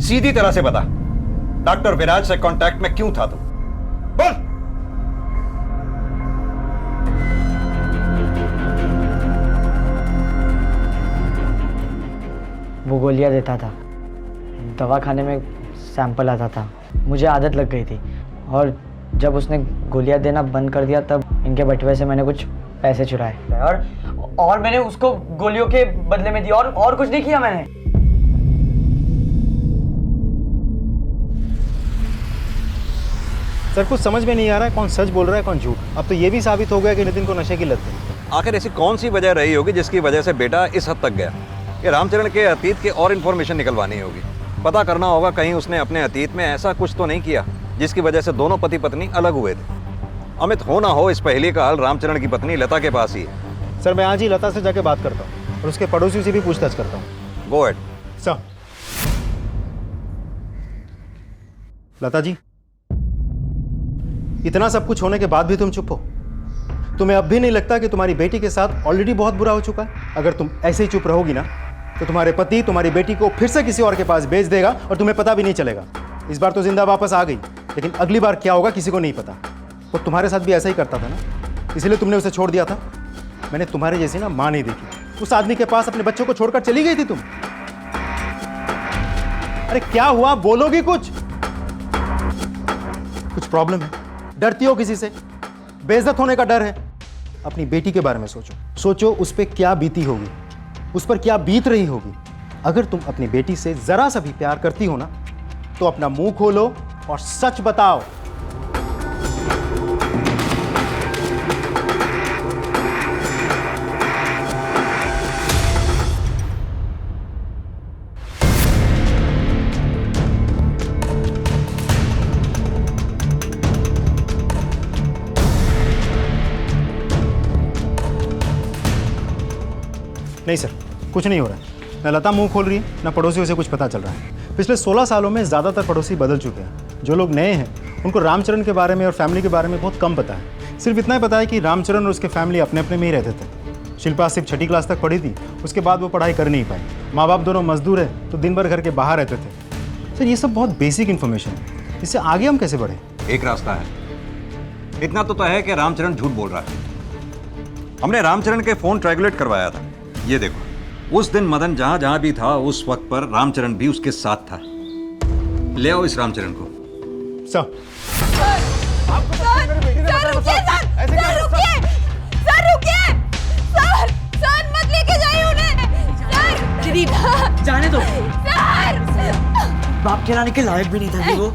सीधी तरह से बता, डॉक्टर विराज से कांटेक्ट में क्यों था तुम? बोल। वो गोलियां देता था, दवाखाने में सैंपल आता था, मुझे आदत लग गई थी और जब उसने गोलियां देना बंद कर दिया तब इनके बटुए से मैंने कुछ पैसे चुराए और मैंने उसको गोलियों के बदले में दिया और कुछ नहीं किया मैंने। सर कुछ समझ में नहीं आ रहा है कौन सच बोल रहा है कौन झूठ। अब तो ये भी साबित हो गया कि नितिन को नशे की लत है। आखिर ऐसी कौन सी वजह रही होगी जिसकी वजह से बेटा इस हद तक गया? ये रामचरण के अतीत की और इन्फॉर्मेशन निकलवानी होगी, पता करना होगा कहीं उसने अपने अतीत में ऐसा कुछ तो नहीं किया जिसकी वजह से दोनों पति पत्नी अलग हुए थे। अमित, हो ना हो इस पहेली का हल रामचरण की पत्नी लता के पास ही है। सर मैं आज ही लता से जाके बात करता हूँ और उसके पड़ोसियों से भी पूछताछ करता हूँ। Go at. Sir Lata ji, इतना सब कुछ होने के बाद भी तुम चुप हो? तुम्हें अब भी नहीं लगता कि तुम्हारी बेटी के साथ ऑलरेडी बहुत बुरा हो चुका है? अगर तुम ऐसे ही चुप रहोगी ना तो तुम्हारे पति तुम्हारी बेटी को फिर से किसी और के पास भेज देगा और तुम्हें पता भी नहीं चलेगा। इस बार तो जिंदा वापस आ गई, लेकिन अगली बार क्या होगा किसी को नहीं पता। वो तुम्हारे साथ भी ऐसा ही करता था ना, इसलिए तुमने उसे छोड़ दिया था। मैंने तुम्हारे जैसी ना माँ नहीं देखी। उस आदमी के पास अपने बच्चों को छोड़कर चली गई थी तुम। अरे क्या हुआ, बोलोगी कुछ प्रॉब्लम है? डरती हो किसी से? बेइज्जत होने का डर है? अपनी बेटी के बारे में सोचो उस पर क्या बीती होगी, उस पर क्या बीत रही होगी। अगर तुम अपनी बेटी से जरा सा भी प्यार करती हो ना तो अपना मुंह खोलो और सच बताओ। नहीं सर, कुछ नहीं हो रहा है। न लता मुंह खोल रही है, न पड़ोसियों से कुछ पता चल रहा है। पिछले 16 सालों में ज़्यादातर पड़ोसी बदल चुके हैं। जो लोग नए हैं उनको रामचरण के बारे में और फैमिली के बारे में बहुत कम पता है। सिर्फ इतना ही पता है कि रामचरण और उसके फैमिली अपने अपने में ही रहते थे। शिल्पा सिर्फ 6ठी क्लास तक पढ़ी थी, उसके बाद वो पढ़ाई कर नहीं पाई। माँ बाप दोनों मजदूर हैं तो दिन भर घर के बाहर रहते थे। सर ये सब बहुत बेसिक इन्फॉर्मेशन है, इससे आगे हम कैसे बढ़े? एक रास्ता है, इतना तो तय है कि रामचरण झूठ बोल रहा है। हमने रामचरण के फोन ट्रैगुलेट करवाया था। ये देखो, उस दिन मदन जहां जहां भी था उस वक्त पर रामचरण भी उसके साथ था। ले आओ इस रामचरण को। सर मत लेके जाइए उन्हें। दीदी जाने दो। सर बाप खिलाने के लायक भी नहीं था वो।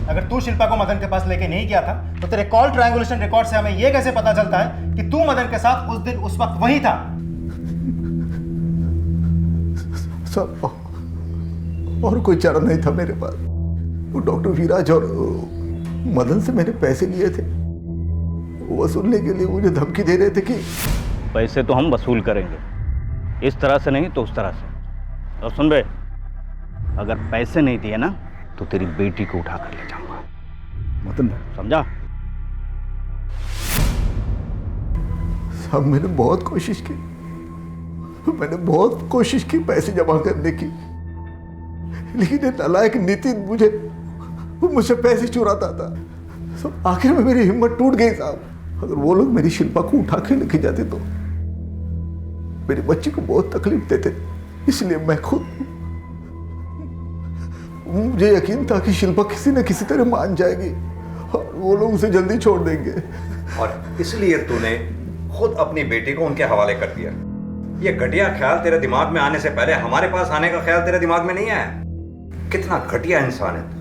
अगर तू शिल्पा को मदन के पास लेके नहीं गया था तो तेरे कॉल ट्रायंगुलेशन रिकॉर्ड से हमें यह कैसे पता चलता है कि तू मदन के साथ उस दिन उस वक्त वहीं था? सर और कोई चारा नहीं था मेरे पास। वो डॉक्टर विराज और मदन से मैंने पैसे लिए थे। वो वसूलने के लिए मुझे धमकी दे रहे थे कि पैसे तो हम वसूल करेंगे, इस तरह से नहीं तो उस तरह से। और सुन बे, अगर पैसे नहीं दिए ना तो तेरी बेटी को उठा कर ले जाऊंगा। मदन समझा? साहब मैंने बहुत कोशिश की, मैंने बहुत कोशिश की पैसे जमा करने की, लेकिन ये नालायक नितिन मुझसे पैसे चुराता था। तो आखिर में मेरी हिम्मत टूट गई साहब। अगर वो लोग मेरी शिल्पा को उठा के लेके जाते तो मेरी बच्ची को बहुत तकलीफ देते, इसलिए मैं खुद, मुझे यकीन था कि शिल्पा किसी न किसी तरह मान जाएगी और वो लोग उसे जल्दी छोड़ देंगे। और इसलिए तूने खुद अपनी बेटी को उनके हवाले कर दिया। ये घटिया ख्याल तेरे दिमाग में आने से पहले हमारे पास आने का ख्याल तेरे दिमाग में नहीं आया? कितना घटिया इंसान है तू।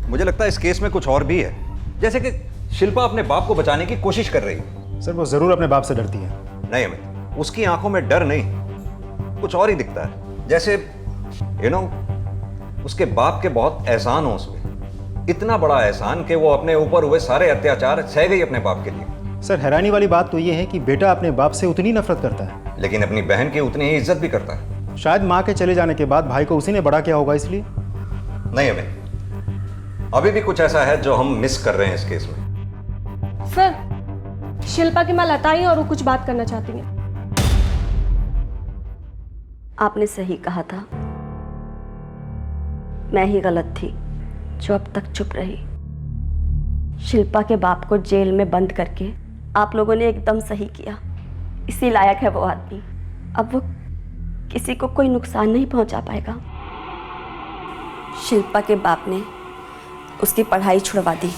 मुझे लगता है इस केस में कुछ और भी है, जैसे कि शिल्पा अपने बाप को बचाने की कोशिश कर रही है। सर वो जरूर अपने बाप से डरती है। नहीं अमित, उसकी आंखों में डर नहीं, कुछ और ही दिखता है। जैसे उसके बाप के बहुत एहसान हो उस पे, इतना बड़ा एहसान कि वो अपने ऊपर हुए सारे अत्याचार सह गई अपने बाप के लिए। सर हैरानी वाली बात तो ये है कि बेटा अपने बाप से उतनी नफरत करता है, लेकिन अपनी बहन की उतनी ही इज्जत भी करता है। शायद माँ के चले जाने के बाद भाई को उसी ने बड़ा किया होगा इसलिए। नहीं अमित, अभी भी कुछ ऐसा है जो हम मिस कर रहे हैं इस केस में। सर शिल्पा की माँ लता ही और वो कुछ बात करना चाहती हैं। आपने सही कहा था, मैं ही गलत थी जो अब तक चुप रही। शिल्पा के बाप को जेल में बंद करके आप लोगों ने एकदम सही किया। इसी लायक है वो आदमी। अब वो किसी को कोई नुकसान नहीं पहुंचा पाएगा। शिल्पा के बाप ने उसकी पढ़ाई छुड़वा दी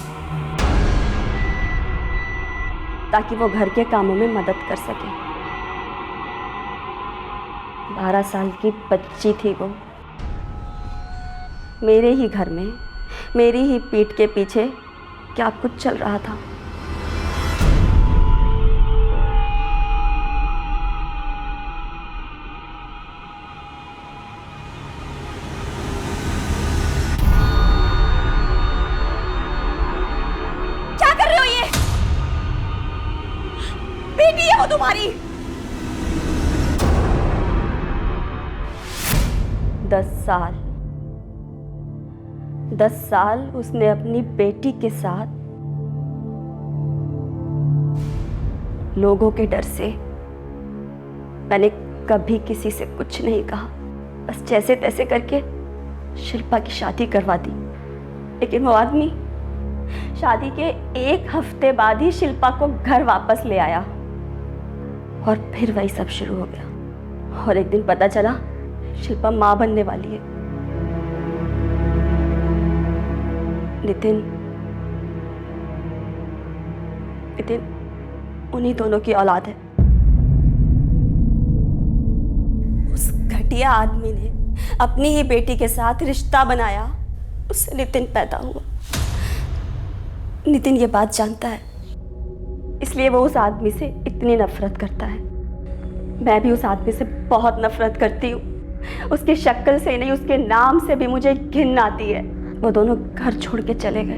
ताकि वो घर के कामों में मदद कर सके। 12 साल की बच्ची थी वो। मेरे ही घर में मेरी ही पीठ के पीछे क्या कुछ चल रहा था। क्या कर रहे हो ये? बेटी है वो तुम्हारी। 10 साल उसने अपनी बेटी के साथ लोगों के डर से, मैंने कभी किसी से कुछ नहीं कहा, बस जैसे तैसे करके शिल्पा की शादी करवा दी। लेकिन वो आदमी शादी के 1 हफ्ते बाद ही शिल्पा को घर वापस ले आया और फिर वही सब शुरू हो गया। और एक दिन पता चला शिल्पा मां बनने वाली है। नितिन उन्हीं दोनों की औलाद है। उस घटिया आदमी ने अपनी ही बेटी के साथ रिश्ता बनाया, उससे नितिन पैदा हुआ। नितिन ये बात जानता है, इसलिए वो उस आदमी से इतनी नफरत करता है। मैं भी उस आदमी से बहुत नफरत करती हूँ। उसकी शक्ल से नहीं, उसके नाम से भी मुझे घिन आती है। वो दोनों घर छोड़ के चले गए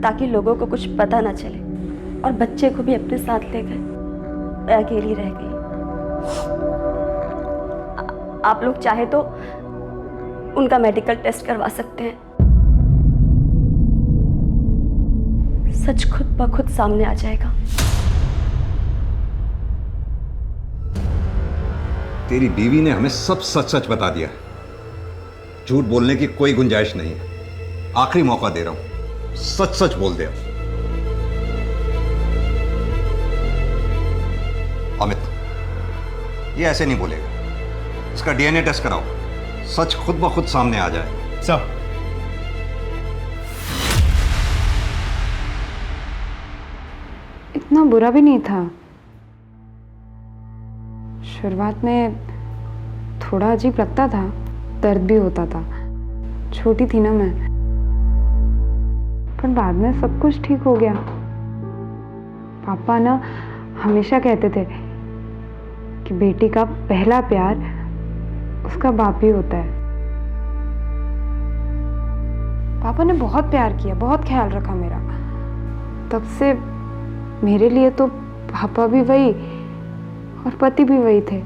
ताकि लोगों को कुछ पता ना चले, और बच्चे को भी अपने साथ ले गए। मैं अकेली रह गई। आप लोग चाहे तो उनका मेडिकल टेस्ट करवा सकते हैं। सच खुद ब खुद सामने आ जाएगा। तेरी बीवी ने हमें सब सच सच बता दिया। झूठ बोलने की कोई गुंजाइश नहीं है। आखिरी मौका दे रहा हूं, सच सच बोल दे। अमित, ये ऐसे नहीं बोलेगा। इसका डीएनए टेस्ट कराओ, सच खुद ब खुद सामने आ जाए। सर, इतना बुरा भी नहीं था। शुरुआत में थोड़ा अजीब लगता था, दर्द भी होता था। छोटी थी ना मैं, पर बाद में सब कुछ ठीक हो गया। पापा ना हमेशा कहते थे कि बेटी का पहला प्यार उसका बाप ही होता है। पापा ने बहुत प्यार किया, बहुत ख्याल रखा मेरा। तब से मेरे लिए तो पापा भी वही और पति भी वही थे।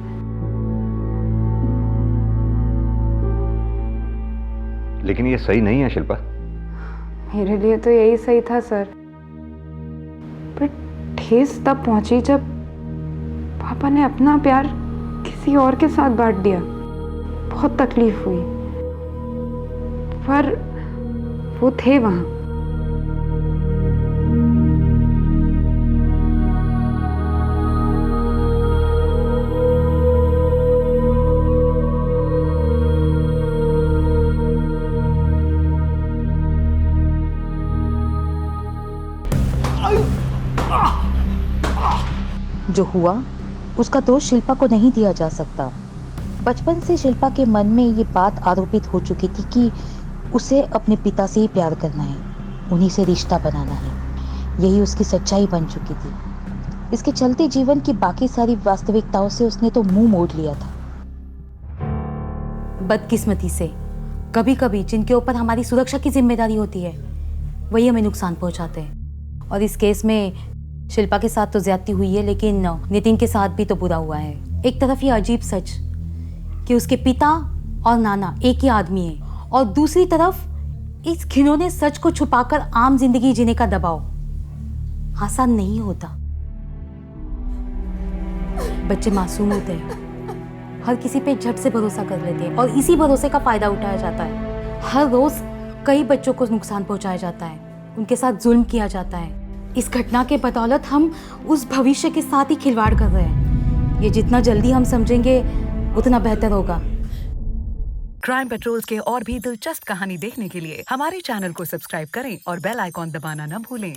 लेकिन ये सही नहीं है शिल्पा। मेरे लिए तो यही सही था सर, पर ठेस तब पहुंची जब पापा ने अपना प्यार किसी और के साथ बांट दिया। बहुत तकलीफ हुई, पर वो थे वहां। जो हुआ उसका दोष शिल्पा को नहीं दिया जा सकता। बचपन से शिल्पा के मन में ये बात आरोपित हो चुकी थी कि उसे अपने पिता से ही प्यार करना है, उन्हीं से रिश्ता बनाना है। यही उसकी सच्चाई बन चुकी थी। इसके चलते जीवन की बाकी सारी वास्तविकताओं से उसने तो मुंह मोड़ लिया था। बदकिस्मती से कभी कभी जिनके ऊपर हमारी सुरक्षा की जिम्मेदारी होती है वही हमें नुकसान पहुंचाते हैं। और इस केस में शिल्पा के साथ तो ज्यादती हुई है, लेकिन नितिन के साथ भी तो बुरा हुआ है। एक तरफ ये अजीब सच कि उसके पिता और नाना एक ही आदमी है, और दूसरी तरफ इस घिनौने सच को छुपाकर आम जिंदगी जीने का दबाव आसान नहीं होता। बच्चे मासूम होते हैं, हर किसी पे झट से भरोसा कर लेते हैं, और इसी भरोसे का फायदा उठाया जाता है। हर रोज कई बच्चों को नुकसान पहुंचाया जाता है, उनके साथ जुल्म किया जाता है। इस घटना के बदौलत हम उस भविष्य के साथ ही खिलवाड़ कर रहे हैं। ये जितना जल्दी हम समझेंगे उतना बेहतर होगा। क्राइम पेट्रोल्स के और भी दिलचस्प कहानी देखने के लिए हमारे चैनल को सब्सक्राइब करें और बेल आइकॉन दबाना न भूलें।